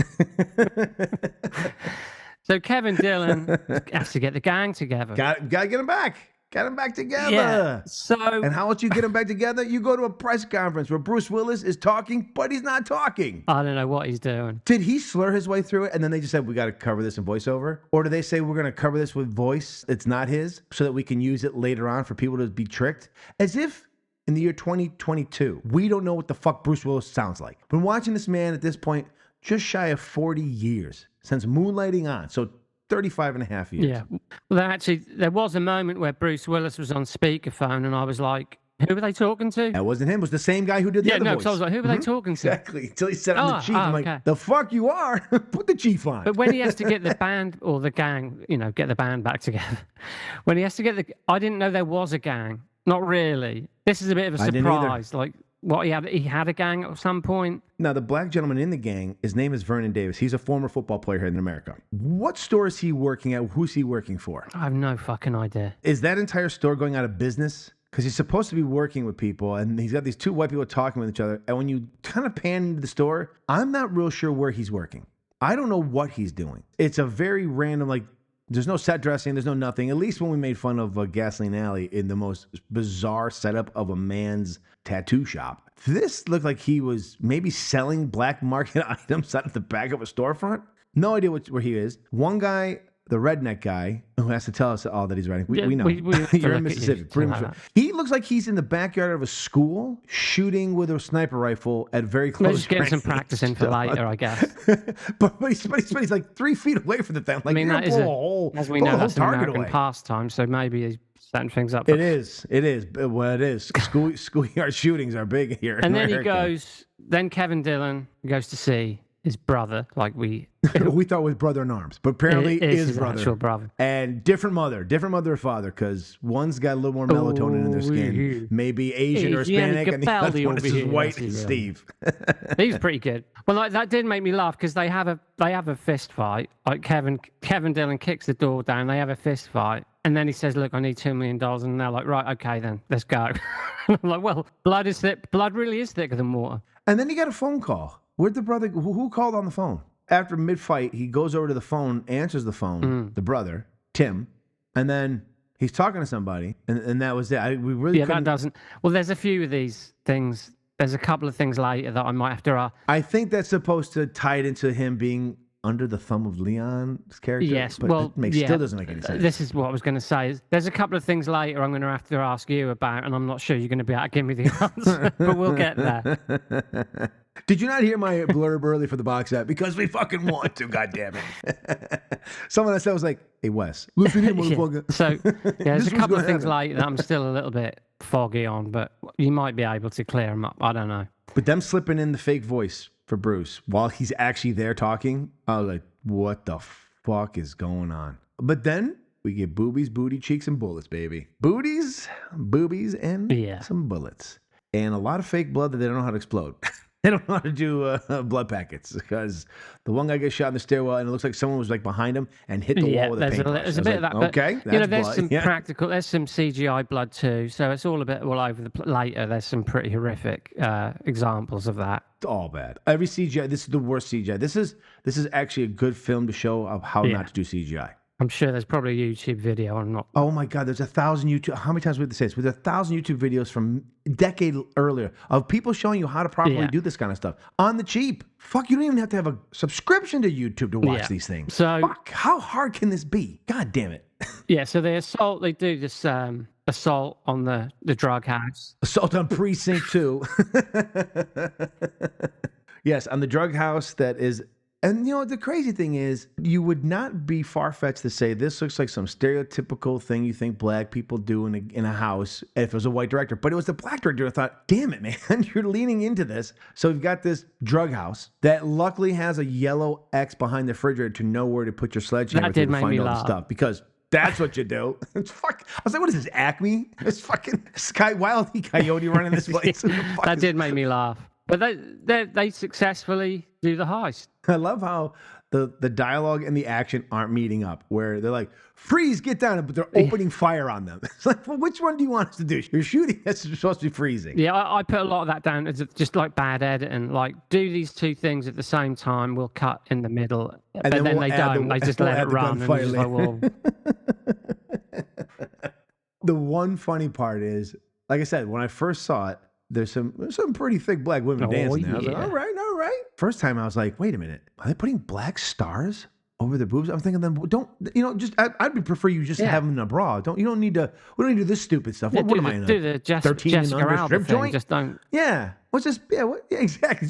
So Kevin Dillon has to get the gang together.
Gotta get him back. Get them back together.
Yeah. So,
and how else you get them back together? You go to a press conference where Bruce Willis is talking, but he's not talking.
I don't know what he's doing.
Did he slur his way through it? And then they just said, we got to cover this in voiceover? Or do they say, we're going to cover this with voice? It's not his, so that we can use it later on for people to be tricked? As if in the year 2022, we don't know what the fuck Bruce Willis sounds like. Been watching this man at this point just shy of 40 years since moonlighting on. So 35 and a half years.
Yeah. Well, there was a moment where Bruce Willis was on speakerphone and I was like, who were they talking to?
That wasn't him. It was the same guy who did the other voice.
because I was like, who were they talking to?
Exactly. Until he said, I'm the chief. I'm like, the fuck you are? Put the chief on.
But when he has to get the band or the gang, get the band back together. When he has to get I didn't know there was a gang. Not really. This is a bit of a surprise. Like, what he had a gang at some point.
Now, the black gentleman in the gang, his name is Vernon Davis. He's a former football player here in America. What store is he working at? Who's he working for?
I have no fucking idea.
Is that entire store going out of business? Because he's supposed to be working with people, and he's got these two white people talking with each other. And when you kind of pan into the store, I'm not real sure where he's working. I don't know what he's doing. It's a very random, like, there's no set dressing. There's no nothing. At least when we made fun of Gasoline Alley in the most bizarre setup of a man's tattoo shop. This looked like he was maybe selling black market items out of the back of a storefront. No idea where he is. One guy, the redneck guy, who has to tell us all that he's writing. We know. You're in Mississippi. Pretty much. He looks like he's in the backyard of a school shooting with a sniper rifle at very close range.
Just getting some practice in for later, I guess.
but he's like 3 feet away from the thing. Like,
that is as we know, that's an American pastime, so maybe he's setting things up.
It is. Well, it is. Schoolyard shootings are big here.
And then then Kevin Dillon goes to see his brother, like we
thought was brother in arms, but apparently is
his actual brother.
And different mother or father, because one's got a little more melatonin in their skin, maybe Asian or Hispanic, and the other one is just white and Steve.
He's pretty good. Well, that did make me laugh because they have a fist fight. Like Kevin Dillon kicks the door down, they have a fist fight, and then he says, "Look, I need $2 million," and they're like, "Right, okay, then let's go." I'm like, well, blood is thick. Blood really is thicker than water.
And then he got a phone call. Where'd the brother? Who called on the phone? After mid-fight, he goes over to the phone, answers the phone, the brother, Tim, and then he's talking to somebody, and that was it. We really couldn't...
that doesn't... Well, there's a few of these things. There's a couple of things later that I might have to...
I think that's supposed to tie it into him being under the thumb of Leon's character.
Yes,
but still doesn't make any sense.
This is what I was going to say. There's a couple of things later I'm going to have to ask you about, and I'm not sure you're going to be able to give me the answer, but we'll get there.
Did you not hear my blurb early for the box set? Because we fucking want to, goddammit. Someone I said was like, hey, Wes, listen here, motherfucker.
Yeah. So, there's a couple of things later that I'm still a little bit foggy on, but you might be able to clear them up. I don't know.
But them slipping in the fake voice for Bruce while he's actually there talking, I was like, what the fuck is going on? But then we get boobies, booty cheeks, and bullets, baby. Booties, boobies, and some bullets. And a lot of fake blood that they don't know how to explode. They don't know how to do blood packets because the one guy gets shot in the stairwell and it looks like someone was like behind him and hit the wall with a paintbrush.
There's a bit of that.
Okay,
but, there's
blood.
some practical, there's some CGI blood too. So it's all a bit all over the later. There's some pretty horrific examples of that.
It's all bad. Every CGI, this is the worst CGI. This is actually a good film to show of how not to do CGI.
I'm sure there's probably a YouTube video on not.
Oh my God, there's 1,000 YouTube. How many times we have to say this? There's 1,000 YouTube videos from a decade earlier of people showing you how to properly do this kind of stuff on the cheap. Fuck, you don't even have to have a subscription to YouTube to watch these things.
So,
fuck, how hard can this be? God damn it.
So they do this assault on the drug house.
Assault on Precinct 2. Yes, on the drug house that is. And, the crazy thing is, you would not be far-fetched to say this looks like some stereotypical thing you think black people do in a house if it was a white director. But it was the black director. I thought, damn it, man, you're leaning into this. So you've got this drug house that luckily has a yellow X behind the refrigerator to know where to put your sledgehammer to find all the stuff. Because that's what you do. It's fuck. I was like, what is this, Acme? It's fucking Wild Coyote running this place.
That did make me laugh. But they successfully do the heist.
I love how the dialogue and the action aren't meeting up, where they're like, freeze, get down, but they're opening fire on them. It's like, well, which one do you want us to do? You're shooting, that's supposed to be freezing.
Yeah, I put a lot of that down as just like bad editing. Like, do these two things at the same time, we'll cut in the middle. But then they don't. They just let it run. And just like, well...
The one funny part is, like I said, when I first saw it, there's some pretty thick black women dancing there. I was like, all right. First time I was like, wait a minute, are they putting black stars over their boobs? I'm thinking, I'd prefer you just have them in a bra. We don't need to do this stupid stuff.
Yeah,
what am I in
do the
13 and under strip joint?
Just don't.
Yeah. Exactly.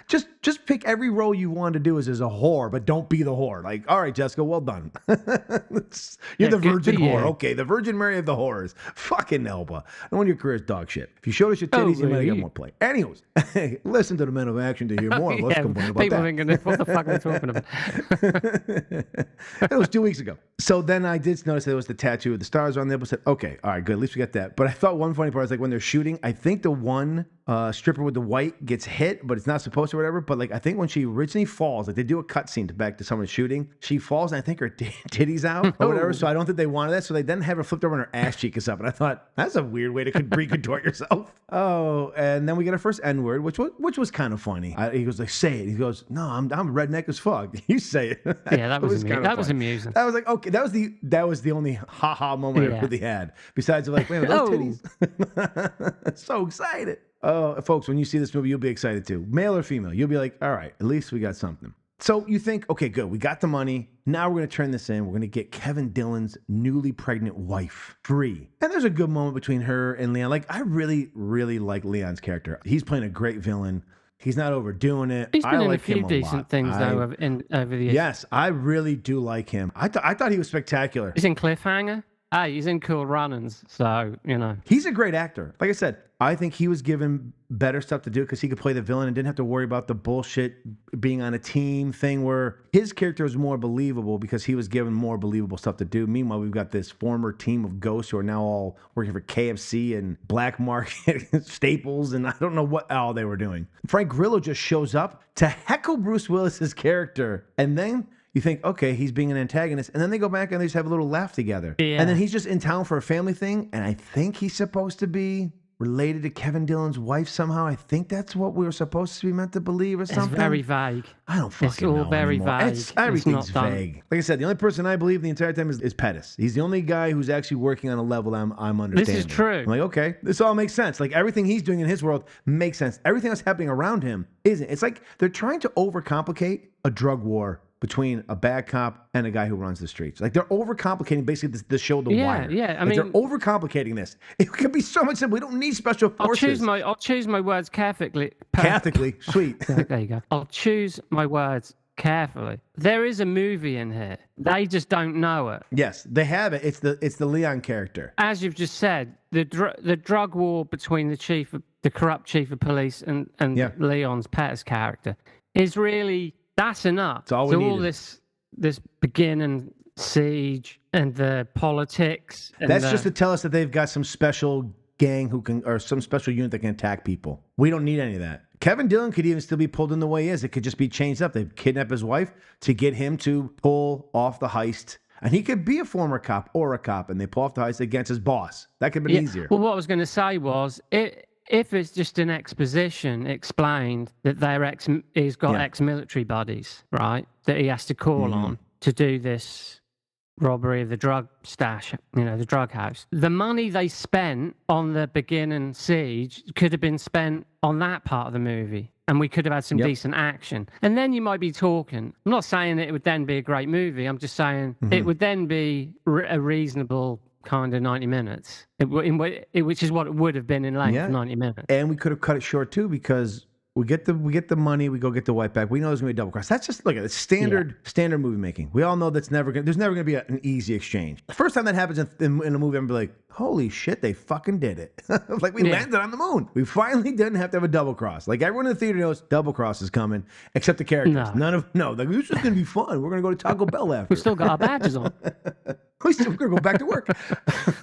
Just pick every role you want to do as a whore, but don't be the whore. Like, all right, Jessica, well done. You're the virgin whore. Okay, the Virgin Mary of the whores. Fucking Elba. No wonder your career is dog shit. If you showed us your titties, you might get more play. Anyways, listen to the Men of Action to hear more. Let's complain about
people thinking, what the fuck are they talking about?
It was 2 weeks ago. So then I did notice there was the tattoo of the stars on there. But I said, okay, all right, good. At least we got that. But I thought one funny part was like when they're shooting, I think the one stripper with the white gets hit, but it's not supposed to or whatever. But like, I think when she originally falls, like they do a cutscene back to someone shooting, she falls and I think her titty's out or whatever. So I don't think they wanted that. So they then have her flipped over and her ass cheek is up. And I thought, that's a weird way to recontort yourself. Oh, and then we get our first N-word, which was kind of funny. He goes like, say it. He goes, no, I'm redneck as fuck. You say it.
Yeah, that was amusing.
That was like, okay, that was the only ha-ha moment I really had. Besides like, man, those titties. So excited. Oh, folks, when you see this movie, you'll be excited too. Male or female, you'll be like, all right, at least we got something. So you think, okay, good, we got the money. Now we're going to turn this in. We're going to get Kevin Dillon's newly pregnant wife free. And there's a good moment between her and Leon. Like, I really, really like Leon's character. He's playing a great villain. He's not overdoing it.
He's been in a few decent things, though, over the years.
Yes, I really do like him. I thought he was spectacular.
He's in Cliffhanger. Hey, he's in Cool Runnings, so, you know.
He's a great actor. Like I said, I think he was given better stuff to do because he could play the villain and didn't have to worry about the bullshit being on a team thing where his character was more believable because he was given more believable stuff to do. Meanwhile, we've got this former team of ghosts who are now all working for KFC and Black Market Staples, and I don't know what all they were doing. Frank Grillo just shows up to heckle Bruce Willis's character, and then you think, okay, he's being an antagonist. And then they go back and they just have a little laugh together. Yeah. And then he's just in town for a family thing. And I think he's supposed to be related to Kevin Dillon's wife somehow. I think that's what we were supposed to be meant to believe or something.
It's very vague.
I don't fucking know.
It's all very vague.
Everything's vague. Like I said, the only person I believe the entire time is Pettis. He's the only guy who's actually working on a level I'm understanding.
This is true.
I'm like, okay, this all makes sense. Like everything he's doing in his world makes sense. Everything that's happening around him isn't. It's like they're trying to overcomplicate a drug war between a bad cop and a guy who runs the streets. Like they're overcomplicating basically the show The Wire.
Yeah, I
mean,
they're
overcomplicating this. It could be so much simple. We don't need special forces.
I'll choose my words carefully.
Carefully, sweet.
There you go. I'll choose my words carefully. There is a movie in here. They just don't know it.
Yes, they have it. It's the Leon character.
As you've just said, the drug war between the corrupt chief of police and Leon's Pettis character is really. That's enough.
It's all we needed.
All this beginning siege and the politics. And
that's just to tell us that they've got some special gang or some special unit that can attack people. We don't need any of that. Kevin Dillon could even still be pulled in the way he is. It could just be changed up. They kidnap his wife to get him to pull off the heist. And he could be a former cop or a cop, and they pull off the heist against his boss. That could have been easier.
Well, what I was going to say was, if it's just an exposition explained that he's got ex-military buddies, right, that he has to call on to do this robbery of the drug stash, the drug house. The money they spent on the beginning siege could have been spent on that part of the movie, and we could have had some decent action. And then you might be talking. I'm not saying that it would then be a great movie. I'm just saying it would then be a reasonable kind of 90 minutes, which is what it would have been in length, 90 minutes.
And we could have cut it short too because we get the money, we go get the white back. We know there's gonna be a double cross. That's just look at it. Standard movie making. We all know there's never gonna be an easy exchange. The first time that happens in a movie, I'm be like, holy shit, they fucking did it. Like we landed on the moon. We finally didn't have to have a double cross. Like everyone in the theater knows double cross is coming, except the characters. No. Like this is gonna be fun. We're gonna go to Taco Bell after.
We still got our badges on.
We're gonna go back to work.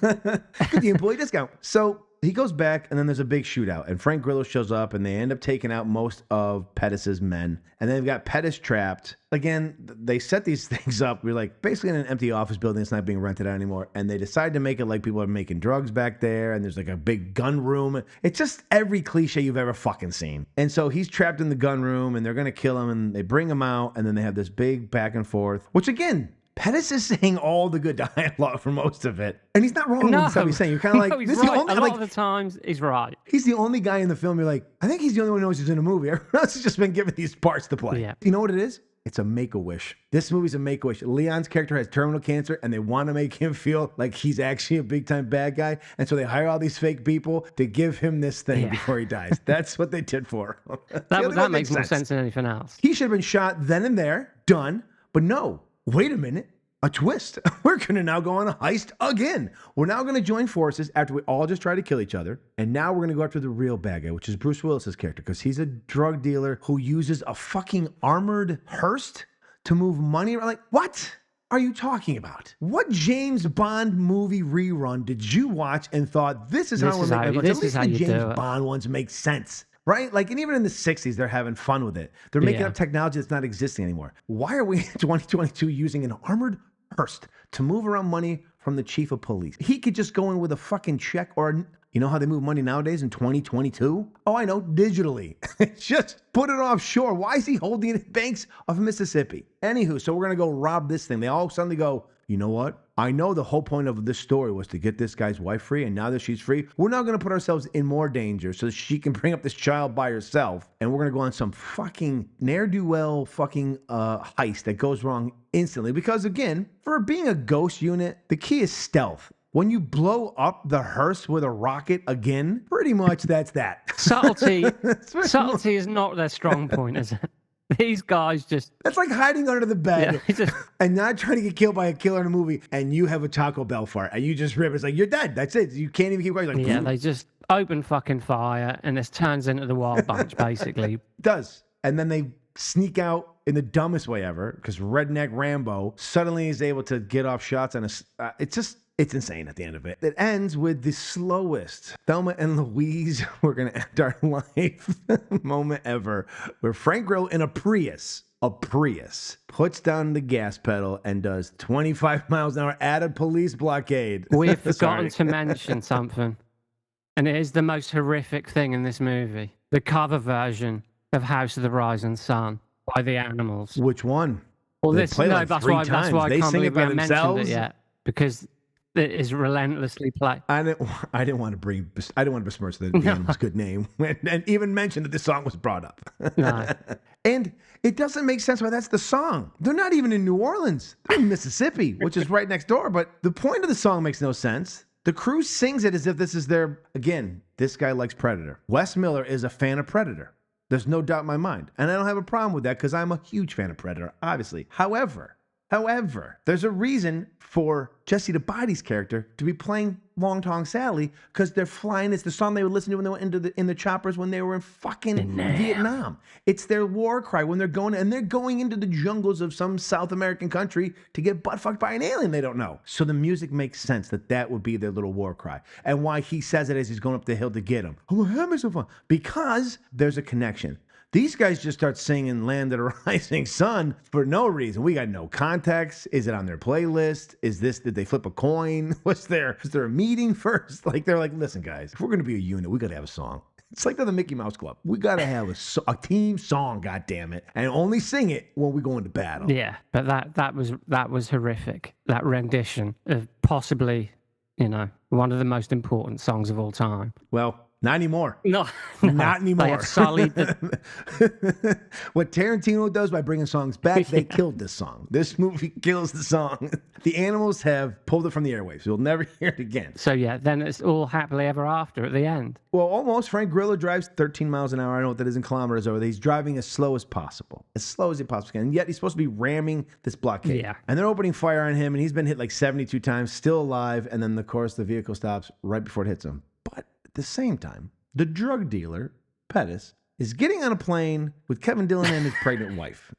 Get the employee discount. So he goes back, and then there's a big shootout, and Frank Grillo shows up, and they end up taking out most of Pettis's men, and then they've got Pettis trapped. Again, they set these things up. We're like basically in an empty office building. It's not being rented out anymore, and they decide to make it like people are making drugs back there, and there's like a big gun room. It's just every cliche you've ever fucking seen. And so he's trapped in the gun room, and they're gonna kill him, and they bring him out, and then they have this big back and forth, which again, Pettis is saying all the good dialogue for most of it. And he's not wrong with the stuff he's saying. You're kind of like,
he's
this
right.
is the only,
a lot of the times, he's right.
He's the only guy in the film. You're like, I think he's the only one who knows he's in a movie. Everyone else has just been given these parts to play.
Yeah.
You know what it is? It's a Make-A-Wish. This movie's a Make-A-Wish. Leon's character has terminal cancer, and they want to make him feel like he's actually a big-time bad guy. And so they hire all these fake people to give him this thing before he dies. That's what they did for him.
That makes more sense than anything else.
He should have been shot then and there, done. But no, wait a minute. A twist. We're going to now go on a heist again. We're now going to join forces after we all just try to kill each other. And now we're going to go after the real bad guy, which is Bruce Willis's character, because he's a drug dealer who uses a fucking armored hearse to move money around. Like, what are you talking about? What James Bond movie rerun did you watch and thought, this is how we're making it? At least the James Bond ones make sense. Right? Like, and even in the 60s, they're having fun with it. They're making up technology that's not existing anymore. Why are we in 2022 using an armored hearse to move around money from the chief of police? He could just go in with a fucking check, or you know how they move money nowadays in 2022? Oh, I know, digitally. Just put it offshore. Why is he holding it in banks of Mississippi? Anywho, so we're going to go rob this thing. They all suddenly go, you know what? I know the whole point of this story was to get this guy's wife free, and now that she's free, we're now going to put ourselves in more danger so she can bring up this child by herself, and we're going to go on some fucking ne'er-do-well fucking heist that goes wrong instantly. Because again, for being a ghost unit, the key is stealth. When you blow up the hearse with a rocket again, pretty much that's that.
Subtlety is not their strong point, is it? These guys just...
That's like hiding under the bed and not trying to get killed by a killer in a movie, and you have a Taco Bell fart, and you just rip it. It's like, you're dead. That's it. You can't even keep quiet. Like,
yeah, they just open fucking fire, and this turns into the Wild Bunch, basically.
It does. And then they sneak out in the dumbest way ever, because Redneck Rambo suddenly is able to get off shots on a... It's insane at the end of it. It ends with the slowest Thelma and Louise, we're going to end our life moment ever, where Frank Grillo in a Prius, puts down the gas pedal and does 25 miles an hour at a police blockade.
We've forgotten to mention something, and it is the most horrific thing in this movie. The cover version of House of the Rising Sun by the Animals.
Which one?
Well,
that's why I
can't believe we haven't mentioned it yet, because it is relentlessly played.
I didn't want to besmirch the Animals' good name and even mention that this song was brought up.
No.
And it doesn't make sense why that's the song. They're not even in New Orleans. They're in Mississippi, which is right next door. But the point of the song makes no sense. The crew sings it as if this is their, again, this guy likes Predator. Wes Miller is a fan of Predator. There's no doubt in my mind. And I don't have a problem with that because I'm a huge fan of Predator, obviously. However, there's a reason for Jesse the Body's character to be playing Long Tong Sally, because they're flying. It's the song they would listen to when they went in the choppers when they were in fucking Vietnam. It's their war cry when they're going into the jungles of some South American country to get butt fucked by an alien they don't know. So the music makes sense that would be their little war cry, and why he says it as he's going up the hill to get him. Oh, having so fun, because there's a connection. These guys just start singing Land of the Rising Sun for no reason. We got no context. Is it on their playlist? Did they flip a coin? Was there a meeting first? Like, they're like, listen, guys, if we're going to be a unit, we got to have a song. It's like the Mickey Mouse Club. We got to have a team song, goddammit, and only sing it when we go into battle.
Yeah, but that was horrific. That rendition of possibly, one of the most important songs of all time.
Well, not anymore.
No,
not anymore.
They have sullied
what Tarantino does by bringing songs back, they killed this song. This movie kills the song. The Animals have pulled it from the airwaves. You'll never hear it again.
So yeah, then it's all happily ever after at the end.
Well, almost. Frank Grillo drives 13 miles an hour. I don't know what that is in kilometers over there. He's driving as slow as possible. As slow as he possibly can. And yet he's supposed to be ramming this blockade.
Yeah.
And they're opening fire on him, and he's been hit like 72 times, still alive. And then, of course, the vehicle stops right before it hits him. But at the same time, the drug dealer, Pettis, is getting on a plane with Kevin Dillon and his pregnant wife.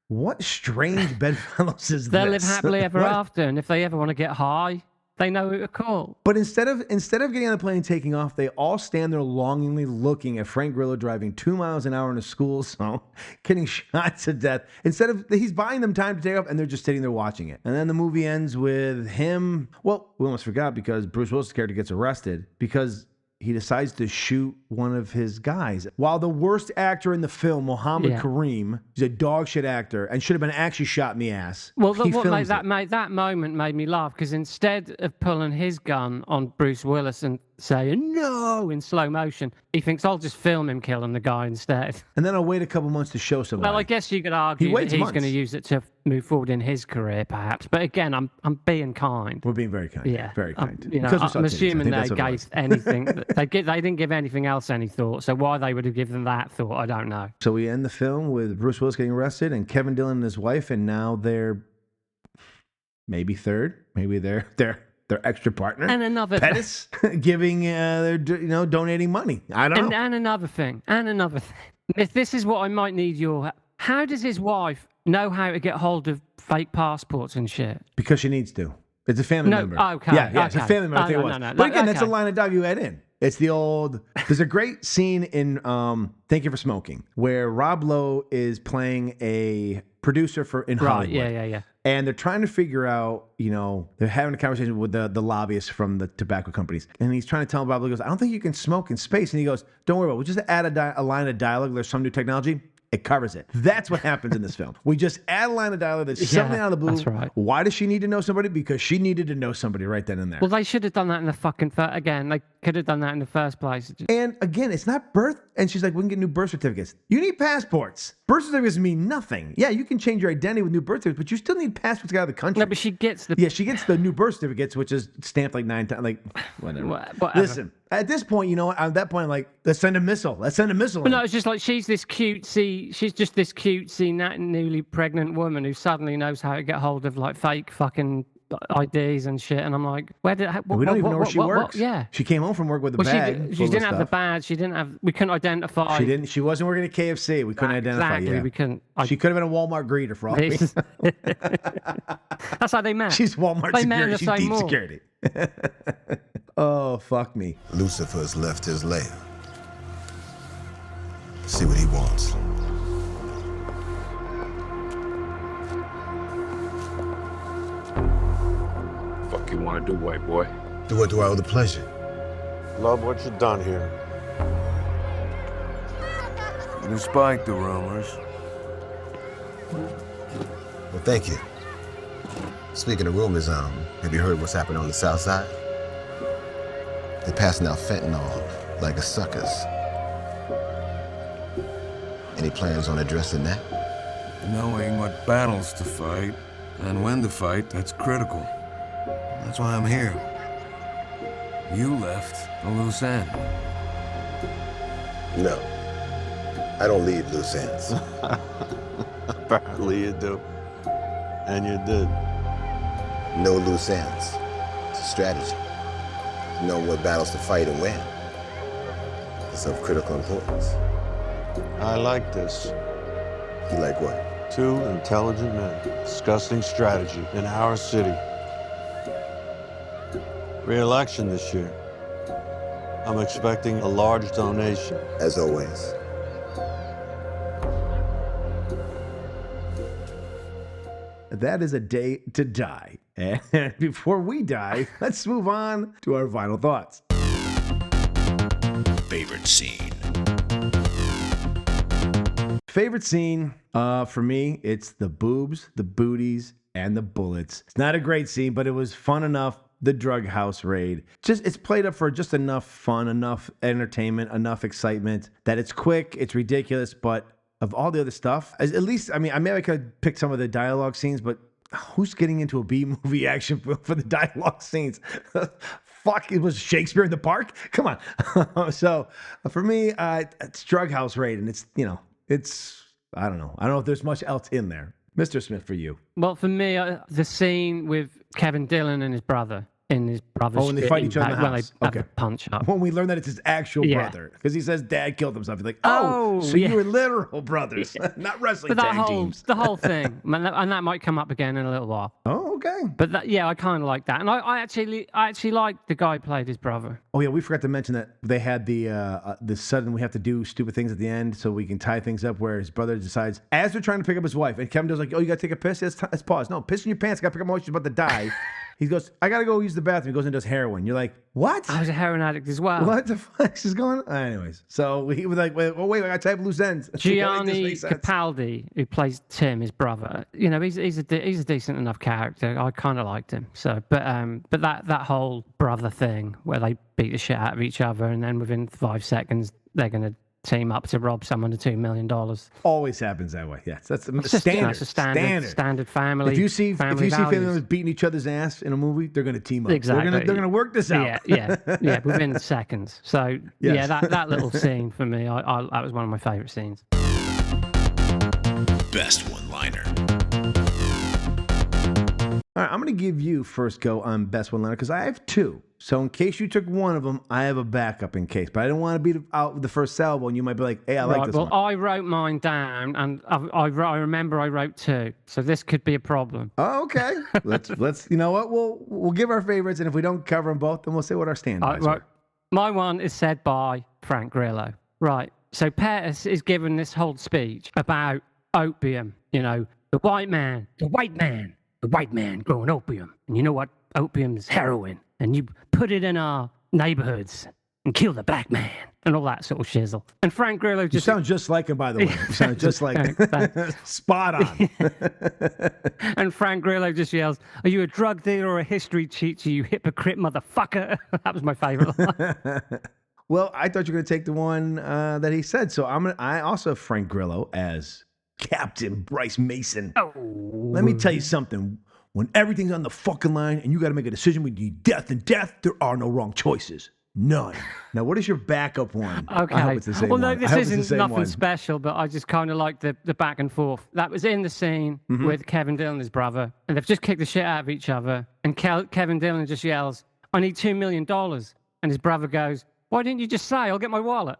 What strange bedfellows is this?
They'll live happily ever after, and if they ever want to get high, They know who to call.
But instead of getting on the plane and taking off, they all stand there longingly looking at Frank Grillo driving 2 miles an hour in a school zone, getting shot to death. Instead of, he's buying them time to take off, and they're just sitting there watching it. And then the movie ends with him. Well, we almost forgot because Bruce Willis' character gets arrested because he decides to shoot one of his guys. While the worst actor in the film, Mohammed Kareem, is a dog shit actor and should have been actually shot in the ass.
Well, that moment made me laugh because instead of pulling his gun on Bruce Willis and saying no in slow motion, he thinks I'll just film him killing the guy instead.
And then I'll wait a couple months to show somebody.
Well, I guess you could argue that he's going to use it to move forward in his career, perhaps. But again, I'm being kind.
We're being very kind.
Yeah,
very kind.
I'm assuming they gave anything. they didn't give anything else any thought. So why they would have given that thought, I don't know.
So we end the film with Bruce Willis getting arrested and Kevin Dillon and his wife, and now they're maybe third, maybe they're their extra partner,
and another
Pettis, giving donating money. I don't know.
And another thing. If this is what I might need your. How does his wife know how to get hold of fake passports and shit?
Because she needs to. It's a family member.
Okay.
Yeah, it's a family member.
No.
But again, that's a line of dialogue you add in. It's the old. There's a great scene in Thank You for Smoking where Rob Lowe is playing a producer in Hollywood.
Yeah.
And they're trying to figure out, they're having a conversation with the lobbyists from the tobacco companies. And he's trying to tell Bob, he goes, I don't think you can smoke in space. And he goes, don't worry about it. We'll just add a line of dialogue. There's some new technology. It covers it. That's what happens in this film. We just add a line of dialogue that's something out of the blue.
That's right.
Why does she need to know somebody? Because she needed to know somebody right then and there.
Well, they should have done that in the fucking... Again, they could have done that in the first place.
And again, it's not birth. And she's like, we can get new birth certificates. You need passports. Birth certificates mean nothing. Yeah, you can change your identity with new birth certificates, but you still need passports to get out of the country.
No, but she gets the...
Yeah, she gets the new birth certificates, which is stamped like 9 times. Like, whatever. Listen, at this point, at that point, like, let's send a missile. Let's send a missile.
But no, it's just like she's just this cutesy, newly pregnant woman who suddenly knows how to get hold of like fake fucking IDs and shit. And I'm like, we don't
even know where she works.
Yeah.
She came home from work with a bag.
She didn't have the badge. We couldn't identify.
She wasn't working at KFC. We couldn't identify.
Exactly.
Yeah.
We couldn't.
She could have been a Walmart greeter for all we know.
That's how they met.
She's Walmart
they
security.
Met in the
She's
same
deep
mall.
security. Oh, fuck me.
Lucifer's left his lair. See what he wants.
Fuck you want to do, white boy?
Do what do I owe the pleasure?
Love what you've done here.
Despite the rumors.
Well, thank you. Speaking of rumors, have you heard what's happening on the South Side? They're passing out fentanyl like a suckers. Any plans on addressing that?
Knowing what battles to fight and when to fight, that's critical. That's why I'm here. You left a loose end.
No. I don't leave loose ends.
Apparently you do. And you did.
No loose ends. It's a strategy. Knowing what battles to fight and when is of critical importance.
I like this.
You like what?
Two intelligent men discussing strategy in our city. Re-election this year. I'm expecting a large donation.
As always.
That is a day to die. And before we die, let's move on to our final thoughts.
Favorite scene.
Favorite scene, for me, it's the boobs, the booties, and the bullets. It's not a great scene, but it was fun enough. The drug house raid. It's played up for just enough fun, enough entertainment, enough excitement that it's quick, it's ridiculous, but of all the other stuff, at least, maybe I could pick some of the dialogue scenes, but who's getting into a B-movie action film for the dialogue scenes? Fuck, it was Shakespeare in the Park? Come on. So for me, it's drug house raid, and it's, I don't know. I don't know if there's much else in there. Mr. Smith, for you.
Well, for me, the scene with Kevin Dillon and his brother, in his brother's.
Oh, when they fight each other in the
when
house.
they have the punch up.
When we learn that it's his actual brother, because he says dad killed himself. He's like, so you were literal brothers, not wrestling tag teams.
The whole thing, and that might come up again in a little while.
Oh, okay.
But I kind of like that, and I actually like the guy who played his brother.
Oh yeah, we forgot to mention that they had the sudden we have to do stupid things at the end so we can tie things up. Where his brother decides as they're trying to pick up his wife, and Kevin does like, oh, you gotta take a piss. Let's pause. No, piss in your pants. Gotta pick up my wife. She's about to die. He goes, I gotta go use the bathroom. He goes and does heroin. You're like, what?
I was a heroin addict as well.
What the fuck is going on? Anyways, so he was like, wait, I gotta type loose ends.
Gianni Capaldi, who plays Tim, his brother. You know, he's a decent enough character. I kind of liked him. So, but that whole brother thing where they beat the shit out of each other, and then within 5 seconds they're gonna team up to rob someone of $2 million.
Always happens that way. Yes, that's
it's
standard.
It's a standard family.
If you see family members beating each other's ass in a movie, they're going to team up.
Exactly.
They're going to work this out.
Yeah, within seconds. So that little scene for me, that was one of my favorite scenes.
Best one-liner.
All right, I'm going to give you first go on best one-liner because I have two. So in case you took one of them, I have a backup in case. But I don't want to be out with the first salvo, and you might be like, hey, I like this one.
Well, I wrote mine down, and I remember I wrote two. So this could be a problem.
Oh, okay. let's you know what? We'll give our favorites, and if we don't cover them both, then we'll say what our standbys are.
My one is said by Frank Grillo. Right. So Pettis is given this whole speech about opium. You know, the white man growing opium. And you know what? Opium is heroin. And you put it in our neighborhoods and kill the black man and all that sort of shizzle. And Frank Grillo just...
You sound just like him, by the way. You sound just like spot on.
And Frank Grillo just yells, are you a drug dealer or a history teacher, you hypocrite motherfucker? That was my favorite line.
Well, I thought you were going to take the one that he said. So I also have Frank Grillo as Captain Bryce Mason.
Oh.
Let me tell you something. When everything's on the fucking line and you got to make a decision between death and death, there are no wrong choices. None. Now, what is your backup one?
Okay.
I hope it's the same
well, no,
one.
this isn't nothing special, but I just kind of like the back and forth. That was in the scene with Kevin Dillon, his brother, and they've just kicked the shit out of each other. And Kevin Dillon just yells, I need $2 million. And his brother goes, why didn't you just say, I'll get my wallet?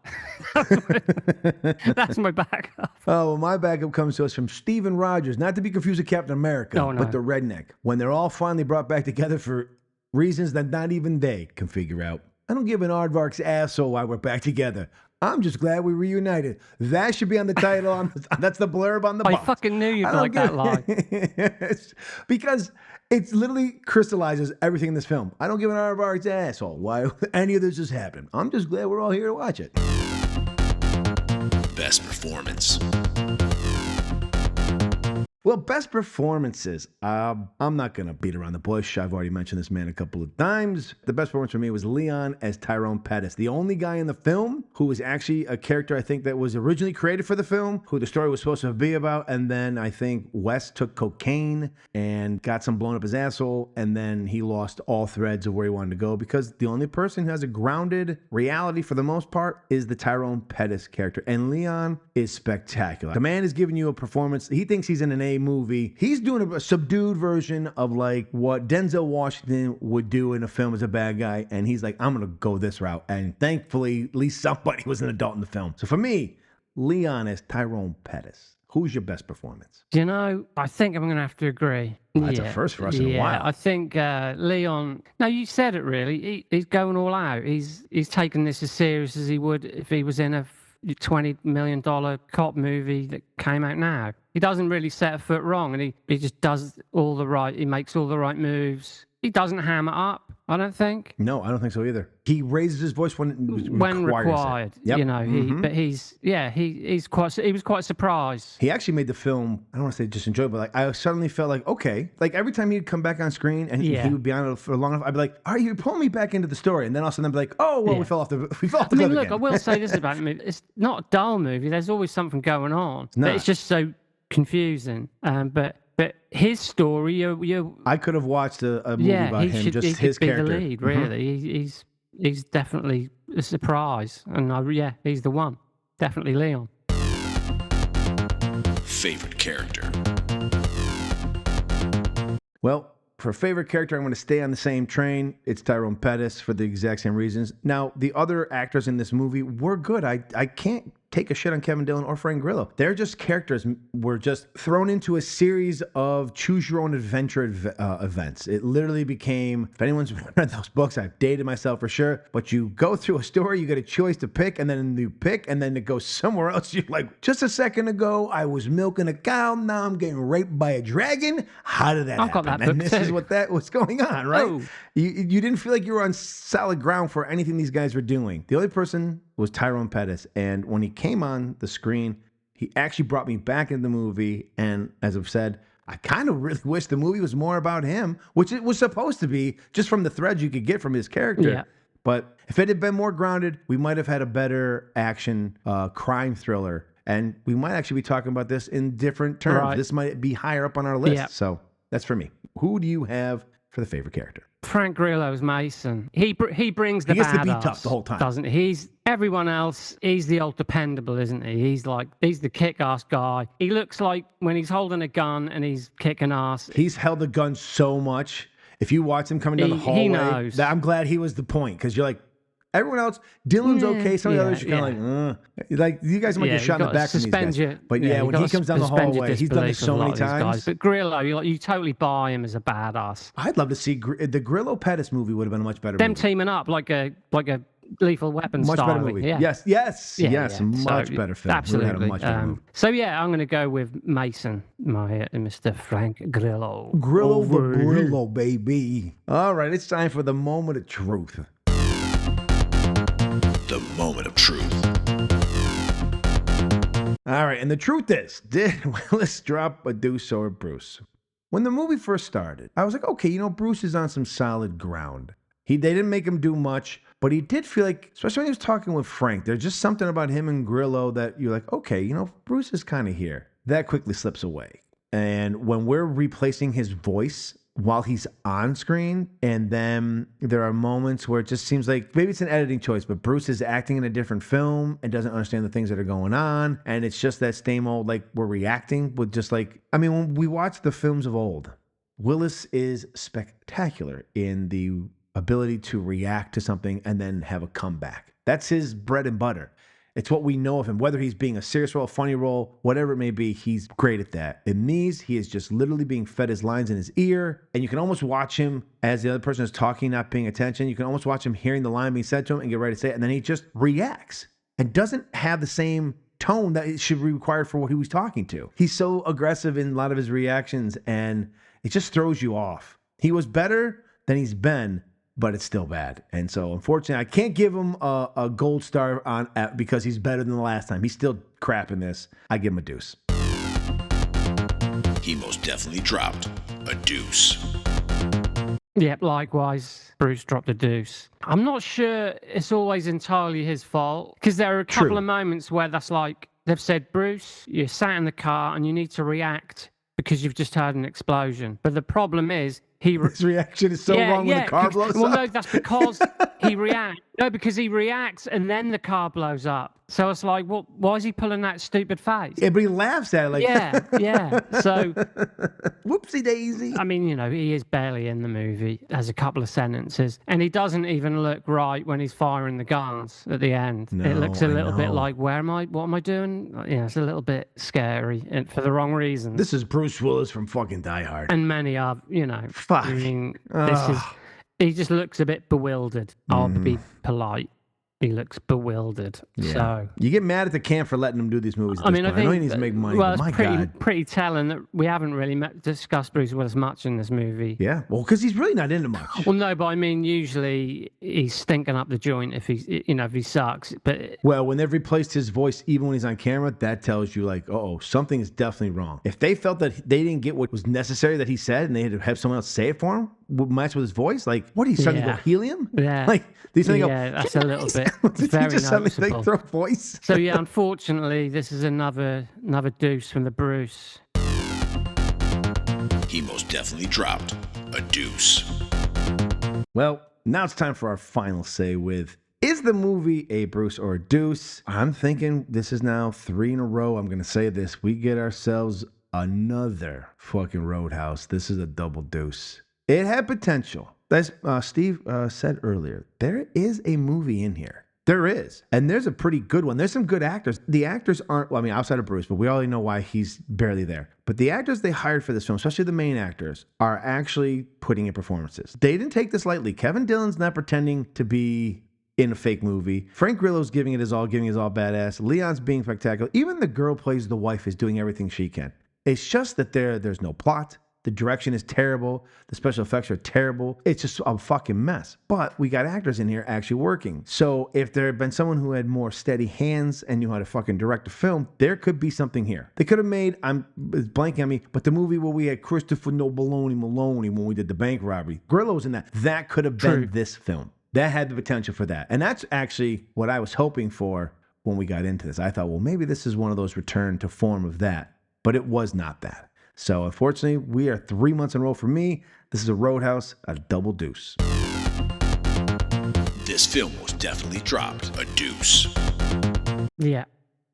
That's my backup.
Oh, well, my backup comes to us from Steven Rogers, not to be confused with Captain America, but the redneck. When they're all finally brought back together for reasons that not even they can figure out. I don't give an aardvark's asshole why we're back together. I'm just glad we reunited. That should be on the title. That's the blurb on the box.
I fucking knew you'd like that line.
Because it literally crystallizes everything in this film. I don't give an aardvark's asshole why any of this has happened. I'm just glad we're all here to watch it.
Best performance.
Well, best performances. I'm not going to beat around the bush. I've already mentioned this man a couple of times. The best performance for me was Leon as Tyrone Pettis, the only guy in the film who was actually a character I think that was originally created for the film, who the story was supposed to be about, and then I think Wes took cocaine and got some blown up his asshole, and then he lost all threads of where he wanted to go because the only person who has a grounded reality for the most part is the Tyrone Pettis character, and Leon is spectacular. The man is giving you a performance. He thinks he's in an A movie. He's doing a subdued version of like what Denzel Washington would do in a film as a bad guy, and he's like, I'm gonna go this route. And thankfully, at least somebody was an adult in the film. So for me, Leon as Tyrone Pettis. Who's your best performance?
You know, I think I'm gonna have to agree.
That's a first for us in a while.
I think Leon. No, you said it really. He's going all out. He's taking this as serious as he would if he was in a $20 million cop movie that came out now. He doesn't really set a foot wrong, and he just does he makes all the right moves. He doesn't ham it up, I don't think.
No, I don't think so either. He raises his voice when
required.
Yep.
You know, he was quite surprised.
He actually made the film, I don't want to say just enjoyable, but like I suddenly felt like, okay. Like every time he'd come back on screen and he would be on it for long enough, I'd be like, all right, you're pulling me back into the story. And then all of a sudden I'd be like, oh, well, we fell off the cliff
look,
again.
I will say this about the movie. It's not a dull movie. There's always something going on. But it's just so confusing. But his story,
I could have watched a movie about him, just his character.
He could be the lead, really. He's definitely a surprise. And he's the one. Definitely Leon.
Favorite character.
Well, for favorite character, I'm going to stay on the same train. It's Tyrone Pettis for the exact same reasons. Now, the other actors in this movie were good. I can't take a shit on Kevin Dillon or Frank Grillo. They're just characters were just thrown into a series of choose your own adventure events. It literally became, if anyone's read those books, I've dated myself for sure, but you go through a story, you get a choice to pick, and then you pick, and then it goes somewhere else. You're like, just a second ago, I was milking a cow, now I'm getting raped by a dragon. How did that happen?
Got that book
and this
too.
is what that was going on, right?
Oh.
You didn't feel like you were on solid ground for anything these guys were doing. The only person was Tyrone Pettis, and when he came on the screen, he actually brought me back into the movie, and as I've said, I kind of really wish the movie was more about him, which it was supposed to be, just from the threads you could get from his character.
Yeah.
But if it had been more grounded, we might have had a better action crime thriller, and we might actually be talking about this in different terms.
Right.
This might be higher up on our list.
Yeah.
So that's for me. Who do you have for the favorite character?
Frank Grillo's Mason. He brings the
He gets to be
badass,
tough the whole time.
doesn't he? He's everyone else. He's the old dependable, isn't he? He's the kick-ass guy. He looks like when he's holding a gun and he's kicking ass.
He's held the gun so much. If you watch him coming down the hallway,
he knows.
I'm glad he was the point, because you're like, everyone else, Dillon's okay. Some of the others, you're kind of like you guys might get shot in the back from these guys. But when he comes down the hallway, he's done this so many times.
But Grillo, you totally buy him as a badass.
I'd love to see the Grillo Pettis movie. Would have been a much better
Them
movie.
teaming up like a Lethal Weapon
Much
style.
better movie.
Yeah.
Yes. Much better film.
Absolutely.
We had a much better movie.
So yeah, I'm going to go with Mason, my Mr. Frank Grillo.
Grillo the Grillo, baby. All right, it's time for the moment of truth.
The moment of truth.
All right, and the truth is, did Willis drop a deuce or a Bruce? When the movie first started, I was like, okay, Bruce is on some solid ground. They didn't make him do much, but he did feel like, especially when he was talking with Frank, there's just something about him and Grillo that you're like, okay, Bruce is kind of here. That quickly slips away. And when we're replacing his voice while he's on screen, and then there are moments where it just seems like maybe it's an editing choice, but Bruce is acting in a different film and doesn't understand the things that are going on, and it's just that same old, like, we're reacting with just like, when we watch the films of old, Willis is spectacular in the ability to react to something and then have a comeback. That's his bread and butter. It's what we know of him. Whether he's being a serious role, funny role, whatever it may be, he's great at that. In these, he is just literally being fed his lines in his ear, and you can almost watch him as the other person is talking, not paying attention. You can almost watch him hearing the line being said to him and get ready to say it, and then he just reacts and doesn't have the same tone that it should be required for what he was talking to. He's so aggressive in a lot of his reactions, and it just throws you off. He was better than he's been, but it's still bad. And so, unfortunately, I can't give him a gold star because he's better than the last time. He's still crap in this. I give him a deuce.
He most definitely dropped a deuce.
Yep, likewise, Bruce dropped a deuce. I'm not sure it's always entirely his fault, because there are a couple of moments where that's like, they've said, Bruce, you're sat in the car and you need to react because you've just heard an explosion. But the problem is,
his reaction is so wrong when the car blows up.
Well, no, that's because he reacts. No, because he reacts and then the car blows up. So it's like, well, why is he pulling that stupid face?
Yeah, but he laughs at it like...
Yeah. So...
Whoopsie daisy.
He is barely in the movie. Has a couple of sentences. And he doesn't even look right when he's firing the guns at the end.
No,
it looks a little bit
know.
like, what am I doing? It's a little bit scary and for the wrong reasons.
This is Bruce Willis from fucking Die Hard.
And many are,
Fuck.
He just looks a bit bewildered. I'll be polite. He looks bewildered.
Yeah.
So
you get mad at the camp for letting him do these movies. I know he needs to make money.
Well,
but my
it's
God.
pretty telling that we haven't really discussed Bruce Willis much in this movie.
Yeah, well, because he's really not into much.
Well, no, but usually he's stinking up the joint if he sucks. But
when they've replaced his voice, even when he's on camera, that tells you like, something is definitely wrong. If they felt that they didn't get what was necessary that he said, and they had to have someone else say it for him, match with his voice, like, what are you starting to go helium?
Yeah,
like these things go.
That's a little bit. It's
Did
very
he just suddenly
noticeable.
throw voice?
So yeah, unfortunately, this is another deuce from the Bruce.
He most definitely dropped a deuce.
Well, now it's time for our final say with, is the movie a Bruce or a deuce? I'm thinking this is now 3 in a row. I'm going to say this. We get ourselves another fucking Roadhouse. This is a double deuce. It had potential. As Steve said earlier, there is a movie in here. There is. And there's a pretty good one. There's some good actors. The actors aren't, well, I mean, outside of Bruce, but we already know why he's barely there. But the actors they hired for this film, especially the main actors, are actually putting in performances. They didn't take this lightly. Kevin Dillon's not pretending to be in a fake movie. Frank Grillo's giving his all badass. Leon's being spectacular. Even the girl plays the wife is doing everything she can. It's just that there's no plot. The direction is terrible. The special effects are terrible. It's just a fucking mess. But we got actors in here actually working. So if there had been someone who had more steady hands and knew how to fucking direct a film, there could be something here. They could have made, it's blanking on me, but the movie where we had Christopher Maloney when we did the bank robbery, Grillo's in that. That could have been this film. That had the potential for that. And that's actually what I was hoping for when we got into this. I thought, well, maybe this is one of those return to form of that. But it was not that. So unfortunately, we are 3 months in a row for me. This is a Roadhouse, a double deuce.
This film was definitely dropped a deuce.
Yeah,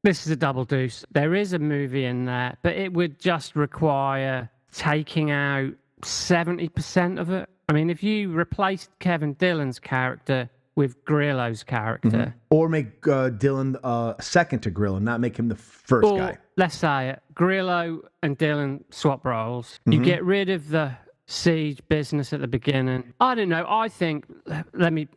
this is a double deuce. There is a movie in there, but it would just require taking out 70% of it. I mean, if you replaced Kevin Dillon's character with Grillo's character.
Or make Dillon second to Grillo, not make him the first guy.
Let's say it, Grillo and Dillon swap roles. You get rid of the siege business at the beginning. I don't know. I think,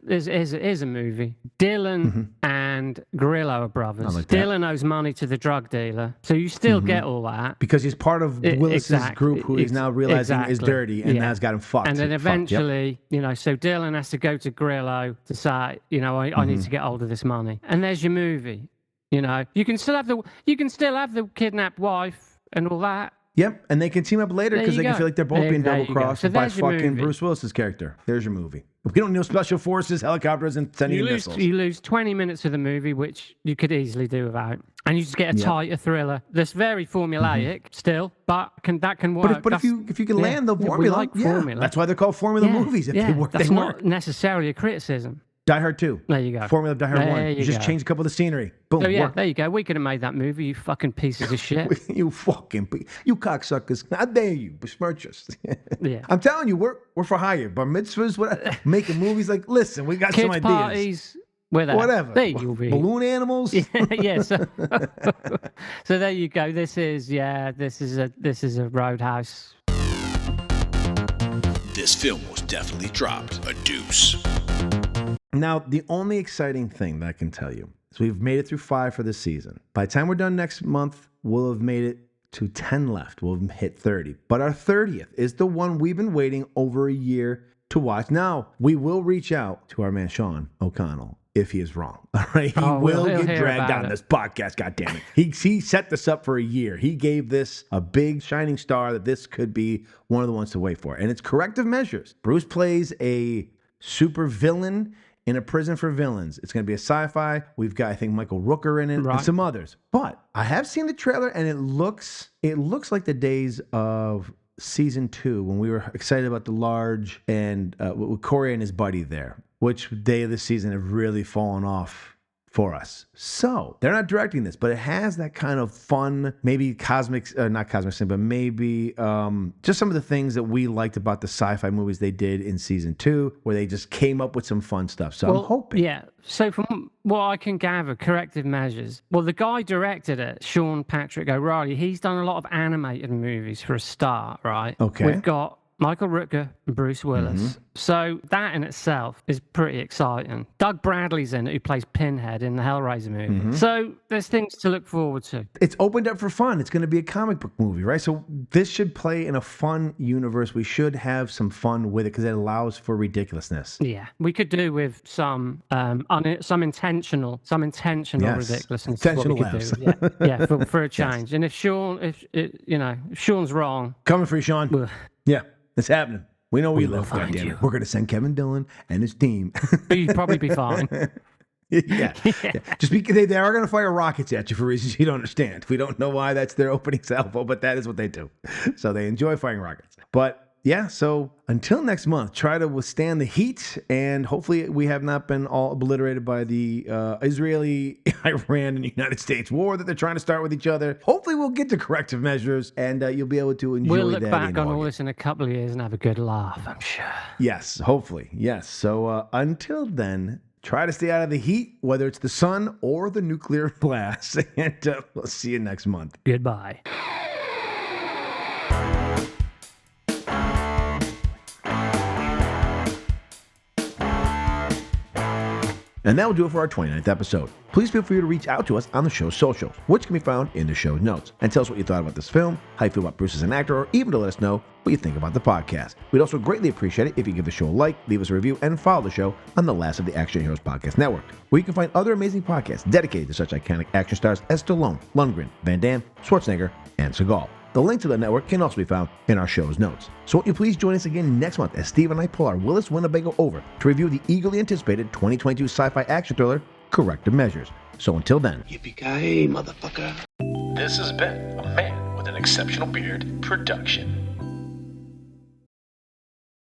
here's a movie. Dillon and Grillo are brothers. Like Dillon owes money to the drug dealer. So you still get all that.
Because he's part of Willis's group who he's now realizing is dirty and now has got him fucked.
And then eventually, so Dillon has to go to Grillo to say, I need to get hold of this money. And there's your movie. You can still have the kidnapped wife and all that.
Yep, and they can team up later because they can feel like they're both being double-crossed by fucking
movie.
Bruce Willis's character. There's your movie. We don't know special forces, helicopters, and sending missiles.
You lose 20 minutes of the movie, which you could easily do without. And you just get a tighter thriller that's very formulaic still, but that can work.
But if you can land the formula,
formula.
That's why they're called formula movies. If they work,
that's
they
not
work.
necessarily a criticism.
Die Hard 2.
There you go.
Formula of Die Hard 1. You just change a couple of the scenery. Boom.
So
work.
there you go. We could have made that movie, you fucking pieces of shit.
you cocksuckers. How dare you besmirch us?
Yeah.
I'm telling you, we're for hire. Bar mitzvahs, making movies like, listen, we got
Kids
some ideas.
Parties, whatever. There you'll be.
Balloon animals.
Yeah. So there you go. This is a Roadhouse.
This film was definitely dropped a deuce.
Now, the only exciting thing that I can tell you is we've made it through 5 for this season. By the time we're done next month, we'll have made it to 10 left. We'll have hit 30. But our 30th is the one we've been waiting over a year to watch. Now, we will reach out to our man Sean O'Connell if he is wrong. All right, he will get dragged down this podcast. God damn it! He set this up for a year. He gave this a big shining star that this could be one of the ones to wait for, and it's corrective measures. Bruce plays a super villain in a prison for villains. It's going to be a sci-fi. We've got, I think, Michael Rooker in it and some others. But I have seen the trailer, and it looks like the days of season 2 when we were excited about the large and with Corey and his buddy there. Which day of the season have really fallen off for us. So they're not directing this, but it has that kind of fun, maybe not cosmic sin, but maybe just some of the things that we liked about the sci-fi movies they did in season 2, where they just came up with some fun stuff. So I'm hoping.
Yeah. So from what I can gather, corrective measures. Well, the guy directed it, Sean Patrick O'Reilly. He's done a lot of animated movies for a start, right?
Okay.
We've got Michael Rooker and Bruce Willis. So that in itself is pretty exciting. Doug Bradley's in it, who plays Pinhead in the Hellraiser movie. So there's things to look forward to.
It's opened up for fun. It's going to be a comic book movie, right? So this should play in a fun universe. We should have some fun with it because it allows for ridiculousness.
Yeah, we could do with some intentional ridiculousness.
Intentional laughs.
For a change. And if Sean's wrong,
coming for you, Sean. Yeah. It's happening. We know where you live.
You.
We're going to send Kevin Dillon and his team.
You'd probably be fine.
Yeah. Just because they are going to fire rockets at you for reasons you don't understand. We don't know why that's their opening salvo, but that is what they do. So they enjoy firing rockets. But yeah, so until next month, try to withstand the heat, and hopefully we have not been all obliterated by the Israeli, Iran, and United States war that they're trying to start with each other. Hopefully we'll get to corrective measures, and you'll be able to enjoy that.
We'll look back on all this in a couple of years and have a good laugh, I'm sure.
Yes, hopefully. Yes. So until then, try to stay out of the heat, whether it's the sun or the nuclear blast, and we'll see you next month.
Goodbye.
And that will do it for our 29th episode. Please feel free to reach out to us on the show's socials, which can be found in the show's notes, and tell us what you thought about this film, how you feel about Bruce as an actor, or even to let us know what you think about the podcast. We'd also greatly appreciate it if you give the show a like, leave us a review, and follow the show on the last of the Action Heroes Podcast Network, where you can find other amazing podcasts dedicated to such iconic action stars as Stallone, Lundgren, Van Damme, Schwarzenegger, and Seagal. The link to the network can also be found in our show's notes. So won't you please join us again next month as Steve and I pull our Willis Winnebago over to review the eagerly anticipated 2022 sci-fi action thriller, Corrective Measures. So until then.
Yippee-ki-yay, motherfucker.
This has been a Man with an Exceptional Beard production.